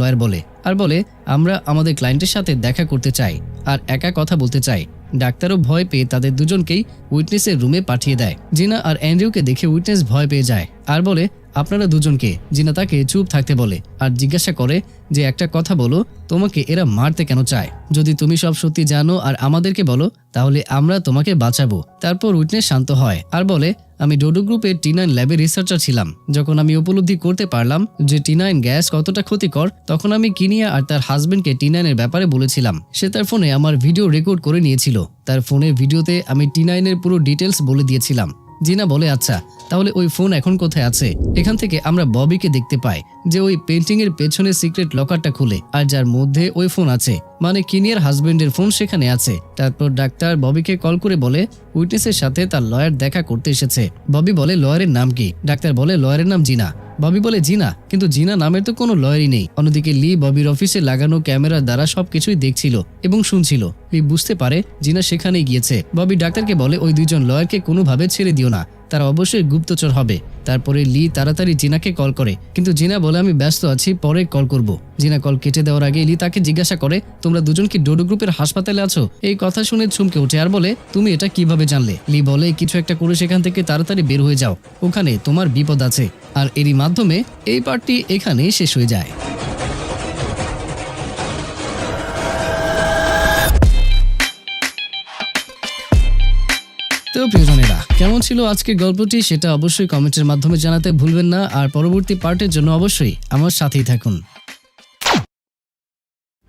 লয়ার বলে আর বলে আমরা আমাদের ক্লায়েন্টের সাথে দেখা করতে চাই আর একা কথা বলতে চাই। ডাক্তারও ভয় পেয়ে তাদের দুজনকেই উইটনেসের রুমে পাঠিয়ে দেয়। জিনা আর অ্যান্ড্রিউকে দেখে উইটনেস ভয় পেয়ে যায় আর বলে আপনারা দুজনকে। জিনা তাকে চুপ থাকতে বলে আর জিজ্ঞাসা করে যে একটা কথা বলো, তোমাকে এরা মারতে কেন চায়? যদি তুমি সব সত্যি জানো আর আমাদেরকে বলো তাহলে আমরা তোমাকে বাঁচাবো। তারপর উইটনেস শান্ত হয় আর বলে আমি ডোডো গ্রুপের T9 ল্যাবের রিসার্চার ছিলাম। যখন আমি উপলব্ধি করতে পারলাম যে T9 গ্যাস কতটা ক্ষতিকর, তখন আমি কিনিয়া আর তার হাজবেন্ডকে T9 এর ব্যাপারে বলেছিলাম। সে তার ফোনে আমার ভিডিও রেকর্ড করে নিয়েছিল। তার ফোনের ভিডিওতে আমি T9 এর পুরো ডিটেলস বলে দিয়েছিলাম। জিনা বলে আচ্ছা, তাহলে ওই ফোন এখন কোথায় আছে? এখান থেকে আমরা ববিকে দেখতে পাই যে ওই পেন্টিং এর পেছনে সিক্রেট লকারটা খুলে আর যার মধ্যে ওই ফোন আছে, মানে কিনিয়ার হাজবেন্ডের ফোন সেখানে আছে। তারপর ডাক্তার ববিকে কল করে বলে উইটনেসের সাথে তার লয়ার দেখা করতে এসেছে। ববি বলে লয়ারের নাম কি? ডাক্তার বলে লয়ারের নাম জিনা। ববি বলে জিনা, কিন্তু জিনা নামের তো কোনো লয়ারই নেই। অন্যদিকে লি ববির অফিসে লাগানো ক্যামেরার দ্বারা সবকিছুই দেখছিল এবং শুনছিল। লি বুঝতে পারে জিনা সেখানেই গিয়েছে। ববি ডাক্তারকে বলে ওই দুইজন লয়ারকে কোনোভাবে ছেড়ে দিও না, তারা অবশ্যই গুপ্তচর হবে। তারপরে লি তাড়াতাড়ি জিনাকে কল করে, কিন্তু জিনা বলে আমি ব্যস্ত আছি, পরে কল করব। জিনা কল কেটে দেওয়ার আগে লি তাকে জিজ্ঞাসা করে তোমরা দুজন কি ডোডো গ্রুপের হাসপাতালে আছো? এই কথা শুনে চমকে ওঠে আর বলে তুমি এটা কিভাবে জানলে? লি বলে কিছু একটা করে সেখান থেকে তাড়াতাড়ি বের হয়ে যাও, ওখানে তোমার বিপদ আছে। আর এরই মাধ্যমে এই পার্টটি এখানেই শেষ হয়ে যায়। তো প্রিয়জনেরা, কেমন ছিল আজকের গল্পটি সেটা অবশ্যই কমেন্টের মাধ্যমে জানাতে ভুলবেন না। আর পরবর্তী পার্টের জন্য অবশ্যই আমার সাথেই থাকুন।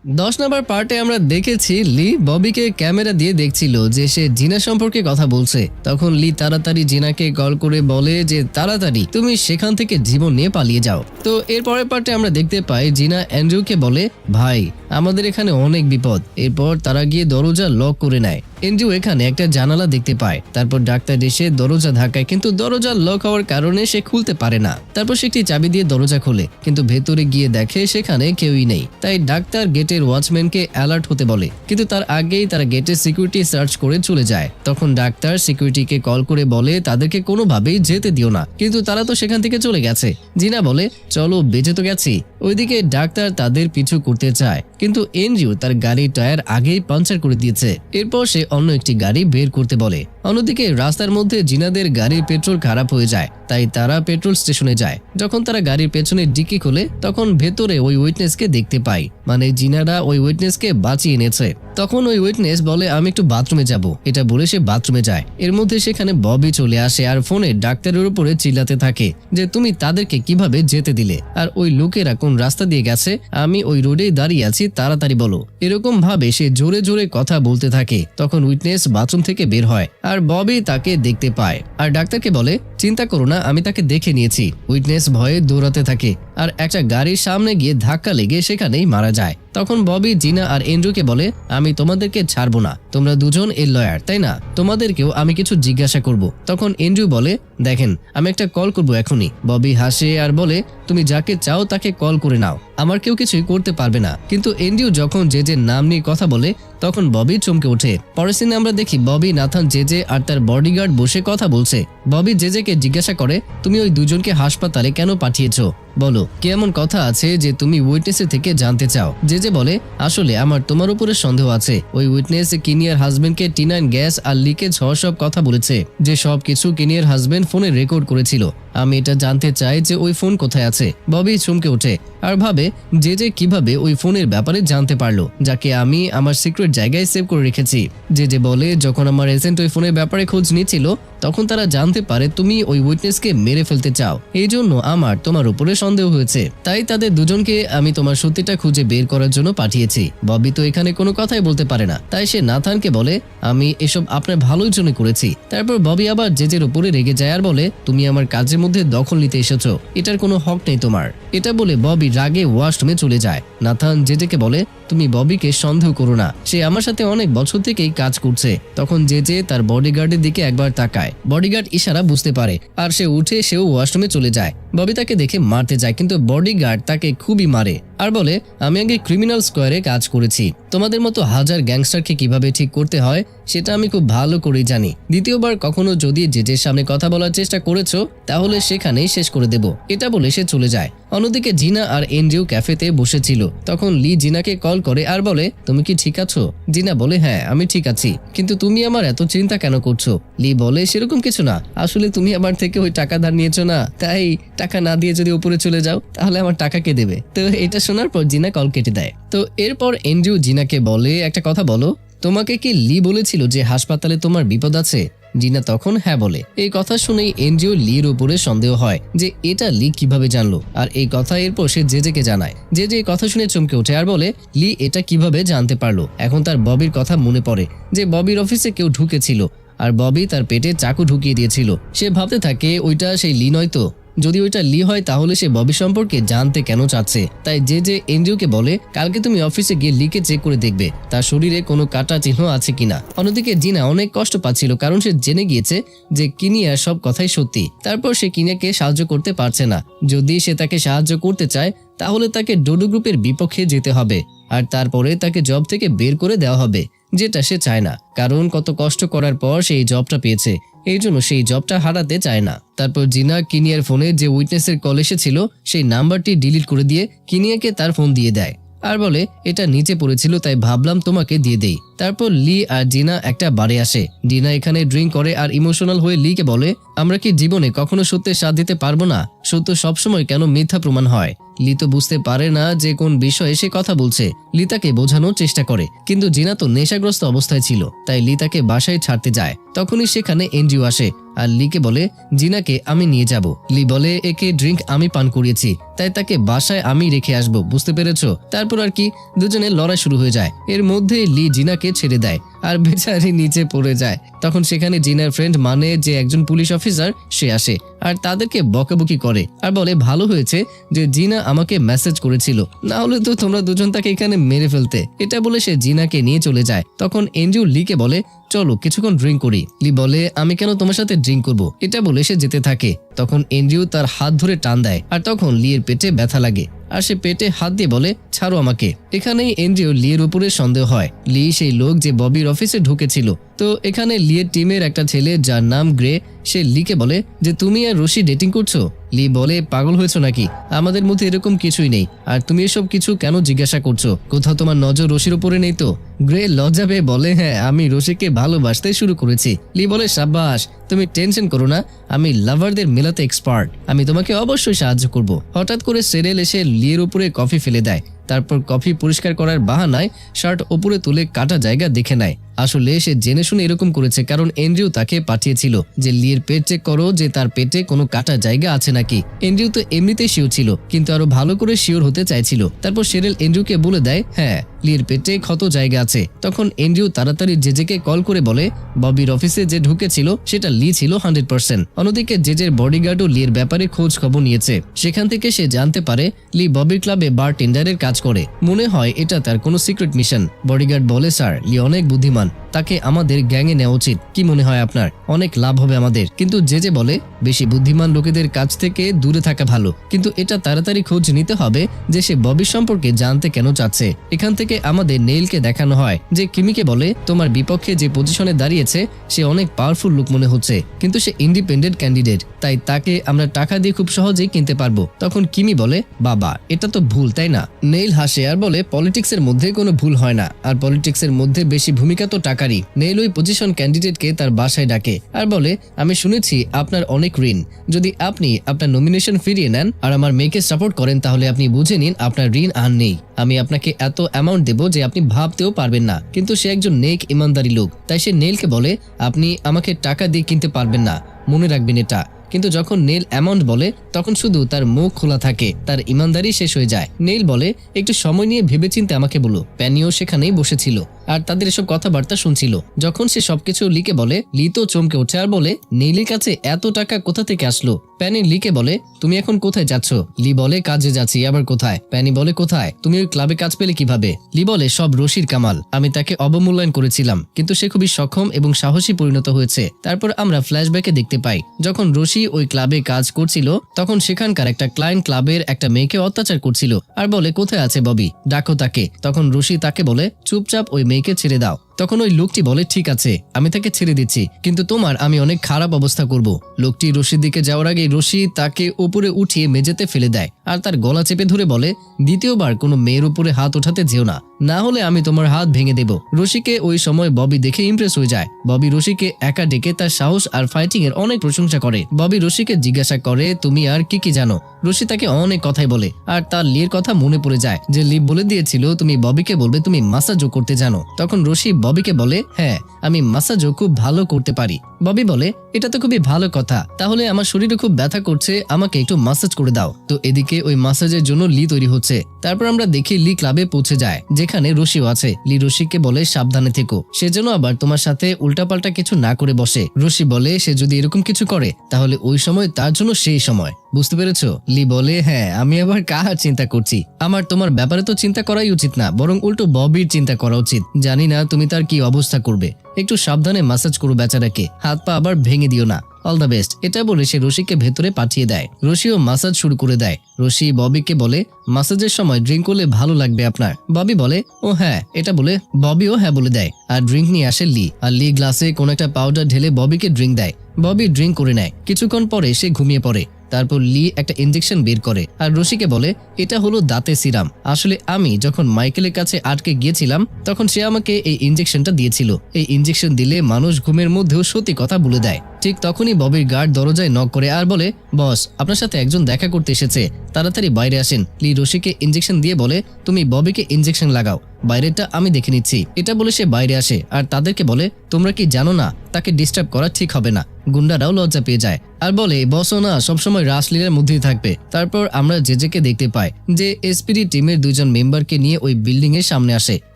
10 নম্বর পার্টে আমরা দেখেছি লি ববিকে ক্যামেরা দিয়ে দেখছিল যে সে জিনা সম্পর্কে কথা বলছে। তখন লি তাড়াতাড়ি জিনাকে কল করে বলে যে তাড়াতাড়ি তুমি সেখান থেকে জীবন নিয়ে পালিয়ে যাও। তো এর পরের পার্টে আমরা দেখতে পাই জিনা অ্যান্ড্রিউকে বলে ভাই আমাদের এখানে অনেক বিপদ। এরপর তারা গিয়ে দরজা লক করে নেয়। এন্ড্রিউ এখানে একটা জানালা দেখতে পায়। তারপর ডাক্তার এসে দরজা ধাক্কায়, কিন্তু দরজা লক হওয়ার কারণে সে খুলতে পারে না। তারপর সে একটি চাবি দিয়ে দরজা খোলে, কিন্তু ভেতরে গিয়ে দেখে সেখানে কেউই নেই। তাই ডাক্তার গেটের ওয়াচম্যানকে অ্যালার্ট হতে বলে, কিন্তু তার আগেই তারা গেটের সিকিউরিটি সার্চ করে চলে যায়। তখন ডাক্তার সিকিউরিটিকে কল করে বলে তাদেরকে কোনোভাবেই যেতে দিও না, কিন্তু তারা তো সেখান থেকে চলে গেছে। জিনা বলে চলো বেঁচে তো গেছি। ওইদিকে ডাক্তার তাদের পিছু করতে চায়, কিন্তু এন্ড্রিউ তার গাড়ির টায়ার আগেই পাঞ্চার করে দিয়েছে। এরপর সে অন্য একটি গাড়ি বের করতে বলে। অন্যদিকে রাস্তার মধ্যে জিনাদের গাড়ির পেট্রোল খারাপ হয়ে যায়, তাই তারা পেট্রোল স্টেশনে যায়। যখন তারা গাড়ির পেছনে ডিকি খোলে তখন ভেতরে ওই উইটনেসকে দেখতে পায়, মানে জিনারা ওই উইটনেসকে বাঁচিয়ে এনেছে। তখন ওই উইটনেস বলে আমি একটু বাথরুমে যাব, এটা বলে সে বাথরুমে যায়। এর মধ্যে সেখানে ববি চলে আসে আর ফোনে ডাক্তারের উপরে চিল্লাতে থাকে যে তুমি তাদেরকে কিভাবে যেতে দিলে, আর ওই লোকেরা কোন রাস্তা দিয়ে গেছে, আমি ওই রোডেই দাঁড়িয়ে আছি, তাড়াতাড়ি বলো। এরকম ভাবে সে জোরে জোরে কথা বলতে থাকে। তখন উইটনেস বাথরুম থেকে বের হয় আর ববি তাকে দেখতে পায় আর ডাক্তারকে বলে চিন্তা করো না, আমি তাকে দেখে নিয়েছি। উইটনেস ভয়ে দৌড়াতে থাকে আর একটা গাড়ির সামনে গিয়ে ধাক্কা লেগে সেখানেই মারা যায়। তখন ববি জিনা আর এন্ড্রুকে বলে আমি তোমাদেরকে ছাড়বো না, তোমরা দুজন এর লয়ার তাই না, তোমাদেরকেও আমি কিছু জিজ্ঞাসা করব। তখন এন্ড্রু বলে দেখেন আমি একটা কল করব এখনই। ববি হাসে আর বলে তুমি যাকে চাও তাকে কল করে নাও, আমার কেউ কিছুই করতে পারবে না। কিন্তু এন্ড্রু যখন যে নাম নিয়ে কথা বলে তখন ববি চমকে ওঠে। পরের সিনে আমরা দেখি ববি, নাথান, জেজে আর তার বডিগার্ড বসে কথা বলছে। ববি জেজেকে জিজ্ঞাসা করে তুমি ওই দুজনকে হাসপাতালে কেন পাঠিয়েছো বলো। কি এমন কথা আছে যে তুমি উইটনেসের থেকে জানতে চাও? যে বলে আসলে আমার তোমার উপরে সন্দেহ আছে। ওই উইটনেস কিনিয়ার হাজবেন্ডকে টিনাইন গ্যাস আর লিকেজ হওয়ার সব কথা বলেছে, যে সব কিছু কিনিয়ার হাজবেন্ড ফোনে রেকর্ড করেছিল। আমি এটা জানতে চাই যে ওই ফোন কোথায় আছে। ববি চমকে ওঠে আর ভাবে যে কিভাবে ওই ফোনের ব্যাপারে জানতে পারলো, যাকে আমি আমার সিক্রেট জায়গায় সেভ করে রেখেছি। যে বলে যখন আমার এজেন্ট ওই ফোনের ব্যাপারে খোঁজ নিয়েছিল তখন তারা জানতে পারে তুমি ওই উইটনেসকে মেরে ফেলতে চাও, এই জন্য আমার তোমার উপরে সন্দেহ হয়েছে। তাই তাদের দুজনকে আমি তোমার সত্যিটা খুঁজে বের করার জন্য পাঠিয়েছি। ববি তো এখানে কোনো কথাই বলতে পারে না, তাই সে নাথানকে বলে আমি এসব আপনার ভালোর জন্য করেছি। তারপর ববি আবার জেজের উপরে রেগে যায় আর বলে তুমি আমার কাজের মধ্যে দখল নিতে এসেছো, এটার কোনো হক নেই তোমার। এটা বলে ববি রাগে ওয়াশরুমে চলে যায়। নাথান জেজেকে বলে তুমি ববিকে সন্দেহ করো না, সে আমার সাথে অনেক বছর থেকেই কাজ করছে। তখন জেজে তার বডিগার্ডের দিকে একবার তাকায়। বডিগার্ড ইশারা বুঝতে পারে আর সে উঠে সেও ওয়াশরুমে চলে যায়। ববি তাকে দেখে মারতে যায় কিন্তু বডিগার্ড তাকে খুবই মারে আর বলে আমি আগে ক্রিমিনাল স্কোয়ারে কাজ করেছি, তোমাদের মতো হাজার গ্যাংস্টারকে কিভাবে ঠিক করতে হয় সেটা আমি খুব ভালো করেই জানি। দ্বিতীয়বার কখনো যদি জেজের সামনে কথা বলার চেষ্টা করেছো তাহলে সেখানেই শেষ করে দেব। এটা বলে সে চলে যায়। অন্যদিকে জিনা আর এনজিও ক্যাফেতে বসেছিল। তখন লি জিনাকে কল করে আর বলে তুমি কি ঠিক আছো? জিনা বলে হ্যাঁ আমি ঠিক আছি, কিন্তু তুমি আমার এত চিন্তা কেন করছো? লি বলে সেরকম কিছু না, আসলে তুমি আমার থেকে ওই টাকা ধার নিয়েছো না, তাই টাকা না দিয়ে যদি উপরে চলে যাও তাহলে আমার টাকা কে দেবে? তো এটা শোনার পর জিনা কল কেটে দেয়। তো এরপর এনজিও জিনাকে বলে একটা কথা বলো, তোমাকে কি লি বলেছিল যে হাসপাতালে তোমার বিপদ আছে? জিনা তখন হ্যাঁ বলে। এই কথা শুনেই এনজিও লির উপরে সন্দেহ হয় যে এটা লি কিভাবে জানলো, আর এই কথা এরপর সে জেজেকে জানায়। যে এই কথা শুনে চমকে ওঠে আর বলে লি এটা কিভাবে জানতে পারলো। এখন তার ববির কথা মনে পড়ে যে ববির অফিসে কেউ ঢুকেছিল আর ববি তার পেটে চাকু ঢুকিয়ে দিয়েছিল। সে ভাবতে থাকে ওইটা সেই লি নয় তো, যদি ওইটা লি হয় তাহলে সে ববি সম্পর্কে জানতে কেন চাচ্ছে। তাই যে এনজিওকে বলে কালকে তুমি অফিসে গিয়ে লিকে চেক করে দেখবে তার শরীরে কোনো কাটা চিহ্ন আছে কিনা। অন্যদিকে জিনা অনেক কষ্ট পাচ্ছিল কারণ সে জেনে গিয়েছে যে কিনিয়ার সব কথাই সত্যি। তারপর সে কিনিয়াকে সাহায্য করতে পারছে না। যদি সে তাকে সাহায্য করতে চায় তাহলে তাকে ডোডো গ্রুপের বিপক্ষে যেতে হবে আর তারপরে তাকে জব থেকে বের করে দেওয়া হবে, যেটা সে চায় না। কারণ কত কষ্ট করার পর সেই জবটা পেয়েছে, এই জন্য সেই জবটা হারাতে চায় না। তারপর জিনা কিনিয়ার ফোনে যে উইটনেসের কল এসেছিল সেই নাম্বারটি ডিলিট করে দিয়ে কিনিয়াকে তার ফোন দিয়ে দেয় আর বলে এটা নিচে পড়েছিল তাই ভাবলাম তোমাকে দিয়ে দেই। তারপর লি আর জিনা একটা বারে আসে। জিনা এখানে ড্রিঙ্ক করে আর ইমোশনাল হয়ে লিকে বলে আমরা কি জীবনে কখনো সত্যের সাথ দিতে পারবো না? সত্য সবসময় কেন মিথ্যা প্রমাণ হয়? লি তো বুঝতে পারে না যে কোন বিষয়ে সে কথা বলছে। লি তাকে বোঝানোর চেষ্টা করে কিন্তু জিনা তো নেশাগ্রস্ত অবস্থায় ছিল, তাই লি তাকে বাসায় ছাড়তে যায়। তখনই সেখানে এনজিও আসে আর লিকে বলে জিনাকে আমি নিয়ে যাব। লি বলে একে ড্রিঙ্ক আমি পান করিয়েছি তাই তাকে বাসায় আমি রেখে আসবো, বুঝতে পেরেছো? তারপর আর কি দুজনের লড়াই শুরু হয়ে যায়। এর মধ্যে লি জিনাকে ছেড়ে দেয় আর বেচারি নিচে পড়ে যায়। তখন সেখানে জিনার ফ্রেন্ড মানে যে একজন পুলিশ অফিসার সে আসে আর তাদেরকে বকাবকি করে আর বলে ভালো হয়েছে যে জিনা আমাকে মেসেজ করেছিল, না হলে তো তোমরা দুজন তাকে এখানে মেরে ফেলতে। এটা বলে সে জিনাকে নিয়ে চলে যায়। তখন এনজিও লিকে বলে চলো কিছুক্ষণ ড্রিঙ্ক করি। লি বলে আমি কেন তোমার সাথে ড্রিঙ্ক করব? এটা বলে সে যেতে থাকে। তখন এনজিও তার হাত ধরে টান দেয় আর তখন লিয়ের পেটে ব্যথা লাগে আর সে পেটে হাত দিয়ে বলে ছাড়ো আমাকে। এখানেই এনজিও লিয়ের উপরে সন্দেহ হয়। লি সেই লোক যে ববির অফিসে ঢুকেছিল। তো এখানে লিয়ের টিমের একটা ছেলে যার নাম গ্রে, সে লিকে বলে যে তুমি আর রশি ডেটিং করছো। লি বলে পাগল হয়েছো নাকি? আমাদের মধ্যে এরকম কিছুই নেই, আর তুমি এসব কিছু কেন জিজ্ঞাসা করছো? কোথাও তোমার নজর রশির উপরে নেই তো? গ্রে লজ্জা পেয়ে বলে হ্যাঁ আমি রশিকে ভালোবাসতে শুরু করেছি। লি বলে সাব্বাস, তুমি টেনশন করো না, আমি লাভারদের মেলাতে এক্সপার্ট, আমি তোমাকে অবশ্যই সাহায্য করব। হঠাৎ করে সেরেল এসে লিয়ের উপরে কফি ফেলে দেয়। তারপর কফি পরিষ্কার করার বাহানায় শার্ট উপরে তুলে কাটা জায়গা দেখে নেয়। আসলে সে জেনে শুনে এরকম করেছে কারণ এনজিও তাকে পাঠিয়েছিল যে লিয়ের পেট চেক করো যে তার পেটে কোনো কাটা জায়গা আছে নাকি। এনজিও তো এমনিতেই শিওর ছিল কিন্তু আরো ভালো করে শিওর হতে চাইছিল। তারপর সেরেল এনজিওকে বলে দেয় হ্যাঁ লিয়ের পেটে ক্ষত জায়গা আছে। তখন এনজিও তাড়াতাড়ি জেজেকে কল করে বলে ববির অফিসে যে ঢুকেছিল সেটা লি ছিল 100%। অন্যদিকে জেজের বডিগার্ডও লিয়ের ব্যাপারে খোঁজ খবর নিয়েছে। সেখান থেকে সে জানতে পারে লি ববির ক্লাবে বারটেন্ডারের কাজ করে। মনে হয় এটা তার কোনো সিক্রেট মিশন। বডিগার্ড বলে স্যার লি অনেক বুদ্ধিমান, তাকে আমাদের গ্যাংয়ে নেওয়া উচিত। কি মনে হয় আপনার? অনেক লাভ হবে আমাদের। কিন্তু যে বলে বেশি বুদ্ধিমান লোকেদের কাছ থেকে দূরে থাকা ভালো, কিন্তু এটা তাড়াতাড়ি খোঁজ নিতে হবে যে সে ববির সম্পর্কে জানতে কেন চাচ্ছে। এখান থেকে আমাদের নেইলকে দেখানো হয় যে কিমিকে বলে তোমার বিপক্ষে যে পজিশনে দাঁড়িয়েছে সে অনেক পাওয়ারফুল লোক মনে হচ্ছে, কিন্তু সে ইন্ডিপেন্ডেন্ট ক্যান্ডিডেট, তাই তাকে আমরা টাকা দিয়ে খুব সহজেই কিনতে পারবো। তখন কিমি বলে বাবা এটা তো ভুল, তাই না? নেইল হাসে আর বলে পলিটিক্সের মধ্যে কোনো ভুল হয় না, আর পলিটিক্সের মধ্যে বেশি ভূমিকা তো টাকারই। নেইল ওই পজিশন ক্যান্ডিডেটকে তার বাসায় ডাকে আর বলে আমি শুনেছি আপনার অনেক ঋণ, যদি আপনি আপনার নমিনেশন ফিরিয়ে নেন আর আমার মেয়েকে সাপোর্ট করেন তাহলে আপনি বুঝে নিন আপনার ঋণ আর নেই। আমি আপনাকে এত অ্যামাউন্ট দেব যে আপনি ভাবতেও পারবেন না। কিন্তু সে একজন নেক ইমানদারি লোক, তাই সে নেইলকে বলে আপনি আমাকে টাকা দিয়ে কিনতে পারবেন না, মনে রাখবেন এটা। কিন্তু যখন নেইল অ্যামাউন্ট বলে তখন শুধু তার মুখ খোলা থাকে, তার ইমানদারি শেষ হয়ে যায়। নেইল বলে একটু সময় নিয়ে ভেবেচিন্তে আমাকে বলো। প্যানিও সেখানেই বসেছিল আর তাদের এসব কথাবার্তা শুনছিল। যখন সে সবকিছু লিকে বলে লি তো চমকে ওঠে আর বলে নেইলের কাছে এত টাকা কোথা থেকে আসলো? প্যানি লিকে বলে তুমি এখন কোথায় যাচ্ছ? লি বলে কাজে যাচ্ছি। আবার কোথায়? প্যানি বলে কোথায়? তুমি ওই ক্লাবে কাজ পেলে কিভাবে? লি বলে সব রশির কামাল, আমি তাকে অবমূল্যায়ন করেছিলাম কিন্তু সে খুবই সক্ষম এবং সাহসী পরিণত হয়েছে। তারপর আমরা ফ্ল্যাশব্যাকে দেখতে পাই যখন রশি ওই ক্লাবে কাজ করছিল তখন সেখানকার একটা ক্লায়েন্ট ক্লাবের একটা মেয়েকে অত্যাচার করছিল আর বলে কোথায় আছে ববি, ডাকো তাকে। তখন রশি তাকে বলে চুপচাপ ওই মেয়েকে ছেড়ে দাও। তখন ওই লোকটি বলে ঠিক আছে আমি তাকে ছেড়ে দিচ্ছি, কিন্তু তোমার আমি অনেক খারাপ অবস্থা করব। লোকটি রশির দিকে যাওয়ার আগে রশি তাকে উপরে উঠিয়ে মেঝেতে ফেলে দেয় আর তার গলা চেপে ধরে বলে দ্বিতীয়বার কোনো মেয়ের উপরে হাত ওঠাতে যেও না, না হলে আমি তোমার হাত ভেঙে দেব। রশিকে ওই সময় ববি দেখে ইমপ্রেস হয়ে যায়। ববি রশিকে একা ডেকে তার সাহস আর ফাইটিং এর অনেক প্রশংসা করে। ববি রশিকে জিজ্ঞাসা করে তুমি আর কি কি জানো? রশি তাকে অনেক কথাই বলে আর তার লির কথা মনে পড়ে যায় যে লি বলে দিয়েছিল তুমি ববিকে বলবে তুমি মাসাজও করতে জানো। তখন রশি ববিকে বলে হ্যাঁ আমি মাসাজও খুব ভালো করতে পারি। ববি বলে এটা তো খুবই ভালো কথা, তাহলে আমার শরীরে খুব ব্যথা করছে, আমাকে একটু মাসাজ করে দাও। তো এদিকে ওই মাসাজের জন্য লি তৈরি হচ্ছে। তারপর আমরা দেখি লি ক্লাবে পৌঁছে যায় যেখানে রশিও আছে। লি রশিকে বলে সাবধানে থেকো, সে যেন আবার তোমার সাথে উল্টাপাল্টা কিছু না করে বসে। রশি বলে সে যদি এরকম কিছু করে তাহলে ওই সময় তার জন্য সেই সময়, বুঝতে পেরেছো? লি বলে হ্যাঁ আমি আবার কার চিন্তা করছি, আমার তোমার ব্যাপারে তো চিন্তা করাই উচিত না, বরং উল্টো ববির চিন্তা করা উচিত। জানি না তুমি তার কি অবস্থা করবে, একটু সাবধানে মাসাজ করো বেচারাকে, হাত পা আবার ভেঙে দিও না। All the best. এটা বলে সে রশিকে ভেতরে পাঠিয়ে দেয়। রশিও মাসাজ শুরু করে দেয়। রশি ববিকে বলে মাসাজের সময় ড্রিঙ্ক করলে ভালো লাগবে আপনার। ববি বলে ও হ্যাঁ, এটা বলে ববিও হ্যাঁ বলে দেয় আর ড্রিঙ্ক নিয়ে আসে লি। আর লি গ্লাসে কোন একটা পাউডার ঢেলে ববিকে ড্রিঙ্ক দেয়। ববি ড্রিঙ্ক করে নেয়। কিছুক্ষণ পরে সে ঘুমিয়ে পড়ে। তারপর লি একটা ইনজেকশন বের করে আর রশিকে বলে এটা হলো দাঁতের সিরাম। আসলে আমি যখন মাইকেলের কাছে আটকে গিয়েছিলাম তখন সে আমাকে এই ইনজেকশনটা দিয়েছিল। এই ইনজেকশন দিলে মানুষ ঘুমের মধ্যেও সত্যি কথা বলে দেয়। ঠিক তখনই ববির গার্ড দরজায় নক করে আর বলে বস আপনার সাথে একজন দেখা করতে এসেছে, তাড়াতাড়ি বাইরে আসেন। লি রশিকে ইনজেকশন দিয়ে বলে তুমি ববিকে ইনজেকশন লাগাও, বাইরেটা আমি দেখে নিচ্ছি। এটা বলে সে বাইরে আসে আর তাদেরকে বলে তোমরা কি জানো না তাকে ডিস্টার্ব করা ঠিক হবে না। গুন্ডারাও লজ্জা পেয়ে যায় আর বলে বসও না সবসময় রাসলীলার মধ্যেই থাকবে। তারপর আমরা জেজেকে দেখতে পাই যে এসপিডি টিমের দুজন মেম্বারকে নিয়ে ওই বিল্ডিং এর সামনে আসে।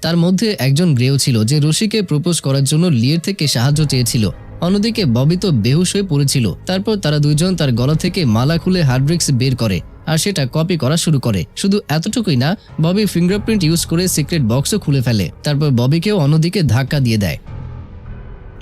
তার মধ্যে একজন গ্রেও ছিল যে রশিকে প্রপোজ করার জন্য লিয়ের থেকে সাহায্য চেয়েছিল। অন্যদিকে ববি তো বেহুশ হয়ে পড়েছিল। তারপর তারা দুইজন তার গলা থেকে মালা খুলে হার্ডব্রিক্স বের করে আর সেটা কপি করা শুরু করে। শুধু এতটুকুই না, ববি ফিঙ্গারপ্রিন্ট ইউজ করে সিক্রেট বক্সও খুলে ফেলে। তারপর ববিকেও অন্যদিকে ধাক্কা দিয়ে দেয়।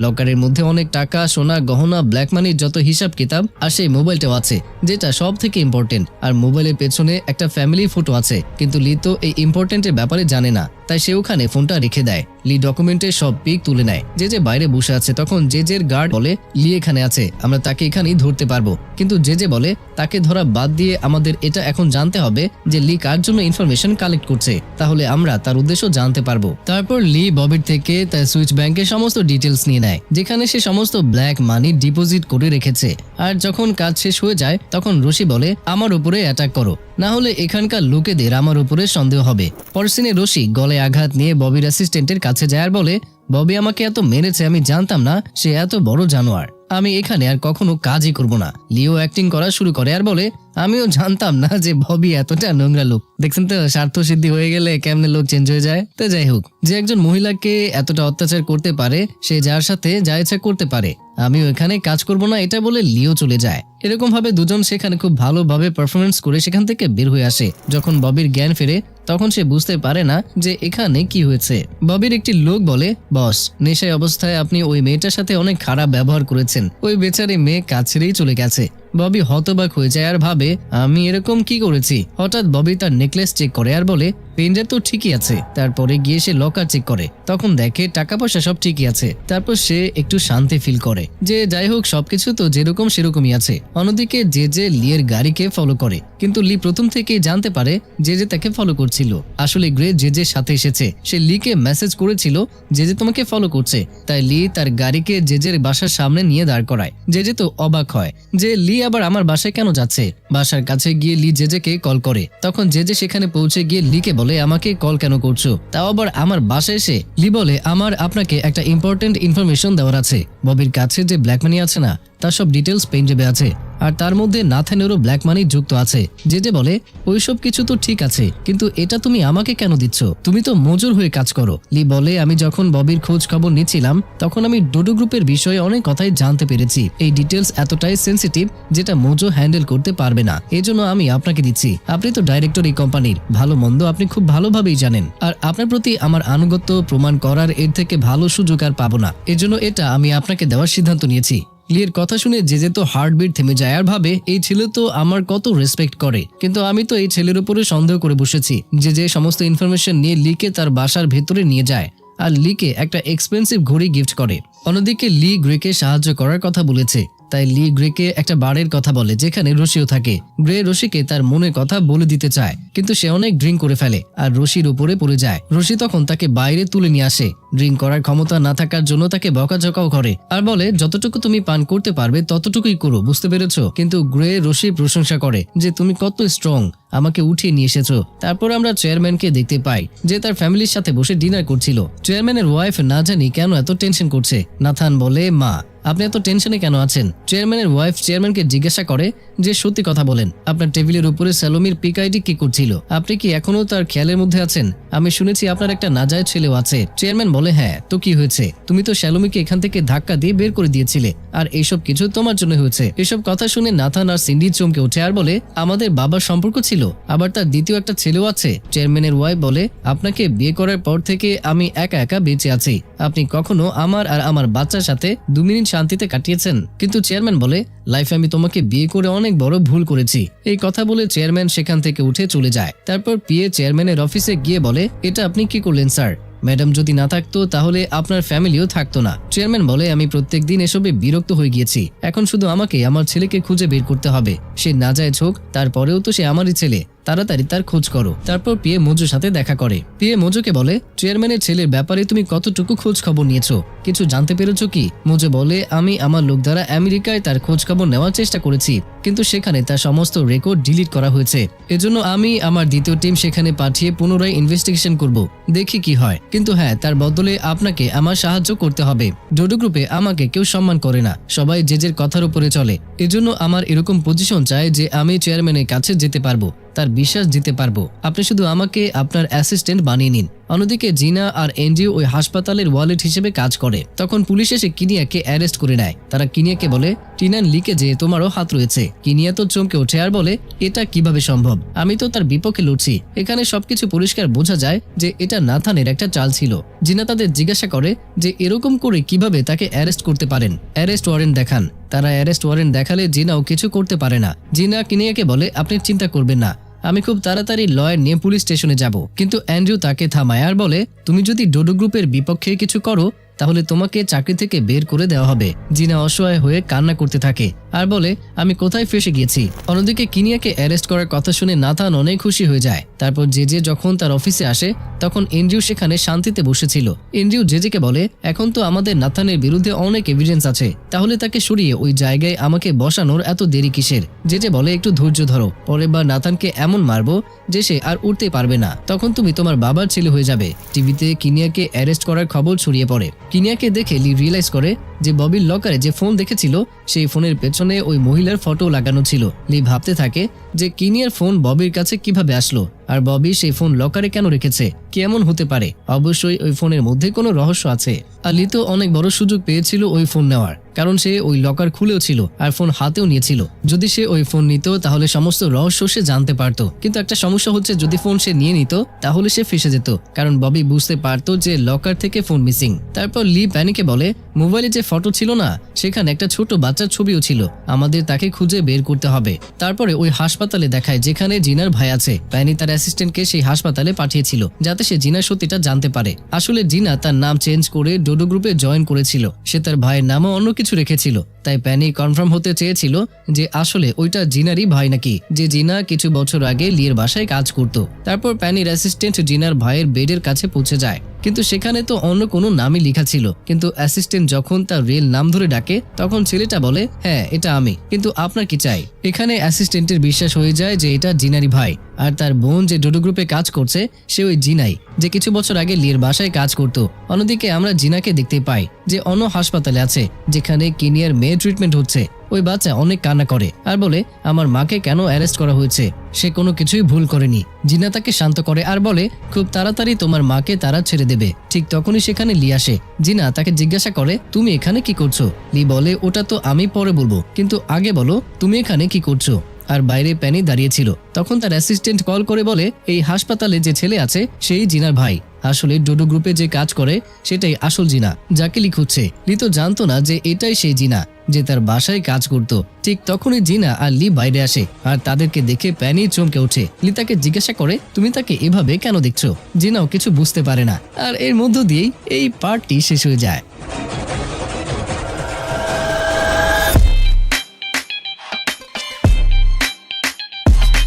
লকারের মধ্যে অনেক টাকা, সোনা, গহনা, ব্ল্যাক মানির যত হিসাব কিতাব আর সেই মোবাইলটাও আছে যেটা সব থেকে ইম্পর্টেন্ট। আর মোবাইলের পেছনে একটা ফ্যামিলি ফটো আছে, কিন্তু লি তো এই ইম্পর্টেন্টের ব্যাপারে জানে না, তাই সে ওখানে ফোনটা রেখে দেয়। লি ডকুমেন্টের সব পিক তুলে নেয়। যে বাইরে বসে আছে তখন জেজের গার্ড বলে লি এখানে আছে, আমরা তাকে এখানেই ধরতে পারবো। কিন্তু জেজে বলে তাকে ধরা বাদ দিয়ে আমাদের এটা এখন জানতে হবে যে লি কার জন্য ইনফরমেশন কালেক্ট করছে, তাহলে আমরা তার উদ্দেশ্য জানতে পারবো। তারপর লি ববির থেকে তার সুইচ ব্যাংকের সমস্ত ডিটেলস নিয়ে নেয় যেখানে সে সমস্ত ব্ল্যাক মানি ডিপোজিট করে রেখেছে। আর যখন কাজ শেষ হয়ে যায় তখন রশি বলে আমার উপরে অ্যাটাক করো, না হলে এখানকার লোকেদের আমার উপরে সন্দেহ হবে। পরের সিনে রশি গলায় আঘাত নিয়ে ববির অ্যাসিস্ট্যান্টের কাছে যায় আর বলে ববি আমাকে এত মেরেছে, আমি জানতাম না সে এত বড় জানোয়ার, আমি এখানে আর কখনো কাজই করব না। লিও অ্যাক্টিং করা শুরু করে আর বলে আমিও জানতাম না যে ববি এতটা নোংরা লোক। দেখছেন তো, স্বার্থ সিদ্ধি হয়ে গেলে কেমনে লোক চেঞ্জ হয়ে যায়। তো যাই হোক, যে একজন মহিলাকে এতটা অত্যাচার করতে পারে, সে যার সাথে যা ইচ্ছা করতে পারে, আমিও এখানে কাজ করব না এটা বলে লিও চলে যায়। এরকম ভাবে দুজন সেখানে খুব ভালোভাবে পারফরমেন্স করে সেখান থেকে বের হয়ে আসে। যখন ববির জ্ঞান ফেরে তখন সে বুঝতে পারে না যে এখানে কি হয়েছে। ববির একটি লোক বলে, বস, নেশায় অবস্থায় আপনি ওই মেয়েটার সাথে অনেক খারাপ ব্যবহার করেছেন। ওই বেচারি মেয়ে কাজ ছেড়েই চলে গেছে। ববি হতবাক হয়ে যায় আর ভাবে, আমি এরকম কি করেছি। হঠাৎ ববি তার নেকলেস চেক করে আর বলে, পেনড্রাইভ তো ঠিকই আছে। তারপরে গিয়ে সে লকার চেক করে, তখন দেখে টাকা পয়সা সব ঠিকই আছে। তারপর সে একটু শান্তি ফিল করে যে যাই হোক সবকিছু তো যেরকম সেরকমই আছে। অন্যদিকে যে লিয়ের গাড়িকে ফলো করে, কিন্তু লি প্রথম থেকেই জানতে পারে যে তাকে ফলো করছিল। আসলে গ্রে জেজের সাথে এসেছে। সে লিকে মেসেজ করেছিল যে তোমাকে ফলো করছে। তাই লি তার গাড়িকে জেজের বাসার সামনে নিয়ে দাঁড় করায়। জেজে তো অবাক হয় যে লি আবার আমার বাসায় কেন যাচ্ছে। বাসার কাছে গিয়ে লি জেজেকে কল করে। তখন জেজে সেখানে পৌঁছে গিয়ে লিকে বলে, আমাকে কল কেন করছো, তাও আবার আমার বাসায় এসে। লি বলে, আমার আপনাকে একটা ইম্পর্টেন্ট ইনফরমেশন দেওয়ার আছে। ববির কাছে যে ব্ল্যাক মানি আছে না, তার সব ডিটেলস পেনড্রাইভে আছে, আর তার মধ্যে নাথানেরও ব্ল্যাক মানি যুক্ত আছে। জেজে বলে, ওইসব কিছু তো ঠিক আছে, কিন্তু এটা তুমি আমাকে কেন দিচ্ছ? তুমি তো মজুর হয়ে কাজ করো। লি বলে, আমি যখন ববির খোঁজ খবর নিচ্ছিলাম তখন আমি ডোডো গ্রুপের বিষয়ে অনেক কথাই জানতে পেরেছি। এই ডিটেলস এতটাই সেন্সিটিভ যেটা মোজো হ্যান্ডেল করতে পারবে না, এজন্য আমি আপনাকে দিচ্ছি। আপনি তো ডাইরেক্টর এই কোম্পানির, ভালো মন্দ আপনি খুব ভালোভাবেই জানেন, আর আপনার প্রতি আমার আনুগত্য প্রমাণ করার এর থেকে ভালো সুযোগ আর পাবো না। এজন্য এটা আমি আপনাকে দেওয়ার সিদ্ধান্ত নিয়েছি। লির কথা শুনে জেজে তো হার্টবিট থেমে যায় আর ভাবে, এই ছেলে তো আমার কত রেসপেক্ট করে, কিন্তু আমি তো এই ছেলের উপরে সন্দেহ করে বসেছি। যে সমস্ত ইনফরমেশন নিয়ে লিকে তার বাসার ভেতরে নিয়ে যায় আর লিকে একটা এক্সপেন্সিভ ঘড়ি গিফট করে। অন্যদিকে লি গ্রেকে সাহায্য করার কথা বলেছে, তাই লি গ্রেকে একটা বারের কথা বলে যেখানে রশিও থাকে। গ্রে রশিকে তার মনের কথা বলে দিতে চায়, কিন্তু সে অনেক ড্রিঙ্ক করে ফেলে আর রশির উপরে পড়ে যায়। রশি তখন তাকে বাইরে তুলে নিয়ে আসে। ড্রিঙ্ক করার ক্ষমতা না থাকার জন্য তাকে বকাঝকাও করে আর বলে, যতটুকু তুমি পান করতে পারবে ততটুকুই করো, বুঝতে পেরেছো? কিন্তু গ্রে রশির প্রশংসা করে যে তুমি কত স্ট্রং, আমাকে উঠিয়ে নিয়ে এসেছো। তারপর আমরা চেয়ারম্যানকে দেখতে পাই যে তার ফ্যামিলির সাথে বসে ডিনার করছিল। চেয়ারম্যানের ওয়াইফ না জানি কেন এত টেনশন করছে। নাথান বলে, মা, আপনি এত টেনশনে কেন আছেন? চেয়ারম্যানের ওয়াইফ চেয়ারম্যানকে জিজ্ঞাসা করে যে সত্যি কথা বলেন, আপনার টেবিলের উপরে স্যালোমির পিক আইডি কি করছিল? আপনি কি এখনো তার খেয়ালের মধ্যে আছেন? আমি শুনেছি আপনার একটা নাজায়েজ ছেলেও আছে। চেয়ারম্যান বলে, হ্যাঁ, তো কি হয়েছে? তুমি তো স্যালোমিকে এখান থেকে ধাক্কা দিয়ে বের করে দিয়েছিলে, আর এইসব কিছু তোমার জন্য হয়েছে। এসব কথা শুনে নাথান আর সিন্ডি চমকে ওঠে আর বলে, আমাদের বাবার সম্পর্ক ছিল, আবার তার দ্বিতীয় একটা ছেলেও আছে। চেয়ারম্যানের ওয়াইফ বলে, আপনাকে বিয়ে করার পর থেকে আমি একা একা বেঁচে আছি। আপনি কখনো আমার আর আমার বাচ্চার সাথে 2 মিনিট শান্তিতে কাটিয়েছেন? কিন্তু চেয়ারম্যান বলে, লাইফে আমি তোমাকে বিয়ে করে অনেক বড় ভুল করেছি। এই কথা বলে চেয়ারম্যান সেখান থেকে উঠে চলে যায়। তারপর পিএ চেয়ারম্যানের অফিসে গিয়ে বলে, এটা আপনি কি করলেন স্যার? ম্যাডাম যদি না থাকতো তাহলে আপনার ফ্যামিলিও থাকতো না। চেয়ারম্যান বলে, আমি প্রত্যেকদিন এসবে বিরক্ত হয়ে গিয়েছি, এখন শুধু আমাকে আমার ছেলেকে খুঁজে বের করতে হবে। সে নাজায়েজ হোক, তারপরেও তো সে আমারই ছেলে, তাড়াতাড়ি তার খোঁজ করো। তারপর পিএ মজুর সাথে দেখা করে। পিএ মজুকে বলে, চেয়ারম্যানের ছেলের ব্যাপারে তুমি কতটুকু খোঁজ খবর নিয়েছো, কিছু জানতে পেরেছো কি? মজু বলে, আমি আমার লোক দ্বারা আমেরিকায় তার খোঁজ খবর নেওয়ার চেষ্টা করেছি, কিন্তু সেখানে তার সমস্ত রেকর্ড ডিলিট করা হয়েছে। এজন্য আমি আমার দ্বিতীয় টিম সেখানে পাঠিয়ে পুনরায় ইনভেস্টিগেশন করব, দেখি কি হয়। কিন্তু হ্যাঁ, তার বদলে আপনাকে আমার সাহায্য করতে হবে। ডোডো গ্রুপে আমাকে কেউ সম্মান করে না, সবাই জেজের কথার উপরে চলে। এজন্য আমার এরকম পজিশন চাই যে আমি চেয়ারম্যানের কাছে যেতে পারবো, তার বিশ্বাস জিতে পারবো। আপনি শুধু আমাকে আপনার অ্যাসিস্ট্যান্ট বানিয়ে নিন। অন্যদিকে জিনা আর এনজিও ওই হাসপাতালের ওয়ালেট হিসেবে কাজ করে। তখন পুলিশ এসে কিনিয়াকে অ্যারেস্ট করে নেয়। তারা কিনিয়াকে বলে, টিনান লিকে যে তোমারও হাত রয়েছে। কিনিয়া তো চমকে ওঠে আর বলে, এটা কিভাবে সম্ভব? আমি তো তার বিপক্ষে লড়ছি। এখানে সবকিছু পরিষ্কার বোঝা যায় যে এটা নাথানের একটা চাল ছিল। জিনা তাদের জিজ্ঞাসা করে যে এরকম করে কিভাবে তাকে অ্যারেস্ট করতে পারেন, অ্যারেস্ট ওয়ারেন্ট দেখান। তারা অ্যারেস্ট ওয়ারেন্ট দেখালে জিনাও কিছু করতে পারে না। জিনা কিনিয়াকে বলে, আপনি চিন্তা করবেন না, আমি খুব তাড়াতাড়ি লয়ার নিয়ে পুলিশ স্টেশনে যাব। কিন্তু অ্যান্ড্রু তাকে থামায় আর বলে, তুমি যদি ডোডো গ্রুপের বিপক্ষে কিছু করো তাহলে তোমাকে চাকরি থেকে বের করে দেওয়া হবে। জিনা অসহায় হয়ে কান্না করতে থাকে আর বলে, আমি কোথায় ফেসে গিয়েছি। অন্যদিকে কিনিয়াকে অ্যারেস্ট করার কথা শুনে নাথান অনেক খুশি হয়ে যায়। তারপর জেজে যখন তার অফিসে আসে তখন এন্ড্রিউ সেখানে শান্তিতে বসেছিল। এন্ড্রিউ জেজেকে বলে, এখন তো আমাদের নাথানের বিরুদ্ধে অনেক এভিডেন্স আছে, তাহলে তাকে সরিয়ে ওই জায়গায় আমাকে বসানোর এত দেরি কিসের? জেজে বলে, একটু ধৈর্য ধরো, পরের বার নাথানকে এমন মারবো যে সে আর উঠতে পারবে না, তখন তুমি তোমার বাবার ছেলে হয়ে যাবে। টিভিতে কিনিয়াকে অ্যারেস্ট করার খবর ছড়িয়ে পড়ে। কিনিয়াকে দেখে লি রিয়েলাইজ করে যে ববির লকারে যে ফোন দেখেছিল সেই ফোনের পেছনে ওই মহিলার ফটো লাগানো ছিল। লি ভাবতে থাকে যে কিনিয়ার ফোন ববির কাছে কিভাবে আসলো, আর ববি সেই ফোন লকারে কেন রেখেছে, কেমন হতে পারে। অবশ্যই ওই ফোনের মধ্যে কোনো রহস্য আছে। আর লি তো অনেক বড় সুযোগ পেয়েছিল ওই ফোন নেওয়ার, কারণ সে ওই লকার খুলেও ছিল আর ফোন হাতেও নিয়েছিল। যদি সে ওই ফোন নিত তাহলে সমস্ত রহস্য সে জানতে পারতো। কিন্তু একটা সমস্যা হচ্ছে, যদি ফোন সে নিয়ে নিত তাহলে সে ফেসে যেত, কারণ ববি বুঝতে পারতো যে লকার থেকে ফোন মিসিং। তারপর লি প্যানিকে বলে, মোবাইলে যে ফটো ছিল না সেখানে একটা ছোট বাচ্চার ছবিও ছিল, আমাদের তাকে খুঁজে বের করতে হবে। তারপরে ওই হাসপাতালে দেখায় যেখানে জিনার ভাই আছে। প্যানি তার অ্যাসিস্ট্যান্টকে সেই হাসপাতালে পাঠিয়েছিল যাতে সে জিনার সত্যিটা জানতে পারে। আসলে জিনা তার নাম চেঞ্জ করে ডোডো গ্রুপে জয়েন করেছিল, সে তার ভাইয়ের নামও অন্য কিছু রেখেছিল। তাই প্যানি কনফার্ম হতে চেয়েছিল যে আসলে ওইটা জিনারই ভাই নাকি, যে জিনা কিছু বছর আগে লিয়ের বাসায় কাজ করত। তারপর প্যানির অ্যাসিস্ট্যান্ট জিনার ভাইয়ের বেডের কাছে পৌঁছে যায়, কিন্তু সেখানে তো অন্য কোনো নামই লেখা ছিল। কিন্তু অ্যাসিস্ট্যান্ট যখন তার রিয়েল নাম ধরে ডাকে তখন ছেলেটা বলে, হ্যাঁ এটা আমি, কিন্তু আপনার কি চাই। এখানে অ্যাসিস্ট্যান্টের বিশ্বাস হয়ে যায় যে এটা জিনারই ভাই, আর তার বোন যে ডোডো গ্রুপে কাজ করছে সে ওই জিনাই, যে কিছু বছর আগে লিয়ের বাসায় কাজ করত। অন্যদিকে আমরা জিনাকে দেখতে পাই যে অন্য হাসপাতালে আছে যেখানে কিনিয়ার মেয়ে ট্রিটমেন্ট হচ্ছে। ওই বাচ্চা অনেক কান্না করে আর বলে, আমার মাকে কেন অ্যারেস্ট করা হয়েছে, সে কোনো কিছুই ভুল করেনি। জিনা তাকে শান্ত করে আর বলে, খুব তাড়াতাড়ি তোমার মাকে তারা ছেড়ে দেবে। ঠিক তখনই সেখানে লি আসে। জিনা তাকে জিজ্ঞাসা করে, তুমি এখানে কি করছো। লি বলে, ওটা তো আমি পরে বলবো, কিন্তু আগে বলো তুমি এখানে কি করছো। আর বাইরে প্যানি দাঁড়িয়েছিল। তখন তার অ্যাসিস্ট্যান্ট কল করে বলে, এই হাসপাতালে যে ছেলে আছে সেই জিনার ভাই। আসলে ডোডো গ্রুপে যে কাজ করে সেটাই আসল জিনা, যাকে লি খুঁজছে। লি তো জানতো না যে এটাই সেই জিনা যে তার বাসায় কাজ করত। ঠিক তখনই জিনা আর লি বাইরে আসে, আর তাদেরকে দেখে প্যানি চমকে ওঠে। লি তাকে জিজ্ঞাসা করে, তুমি তাকে এভাবে কেন দেখছো। জিনাও কিছু বুঝতে পারে না। আর এর মধ্য দিয়েই এই পার্টটি শেষ হয়ে যায়।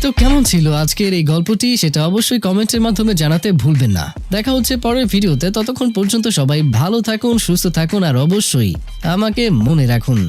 তো কেমন ছিল আজকের এই গল্পটি, সেটা অবশ্যই কমেন্টের মাধ্যমে জানাতে ভুলবেন না। দেখা হচ্ছে পরের ভিডিওতে, ততক্ষণ পর্যন্ত সবাই ভালো থাকুন, সুস্থ থাকুন, আর অবশ্যই আমাকে মনে রাখুন।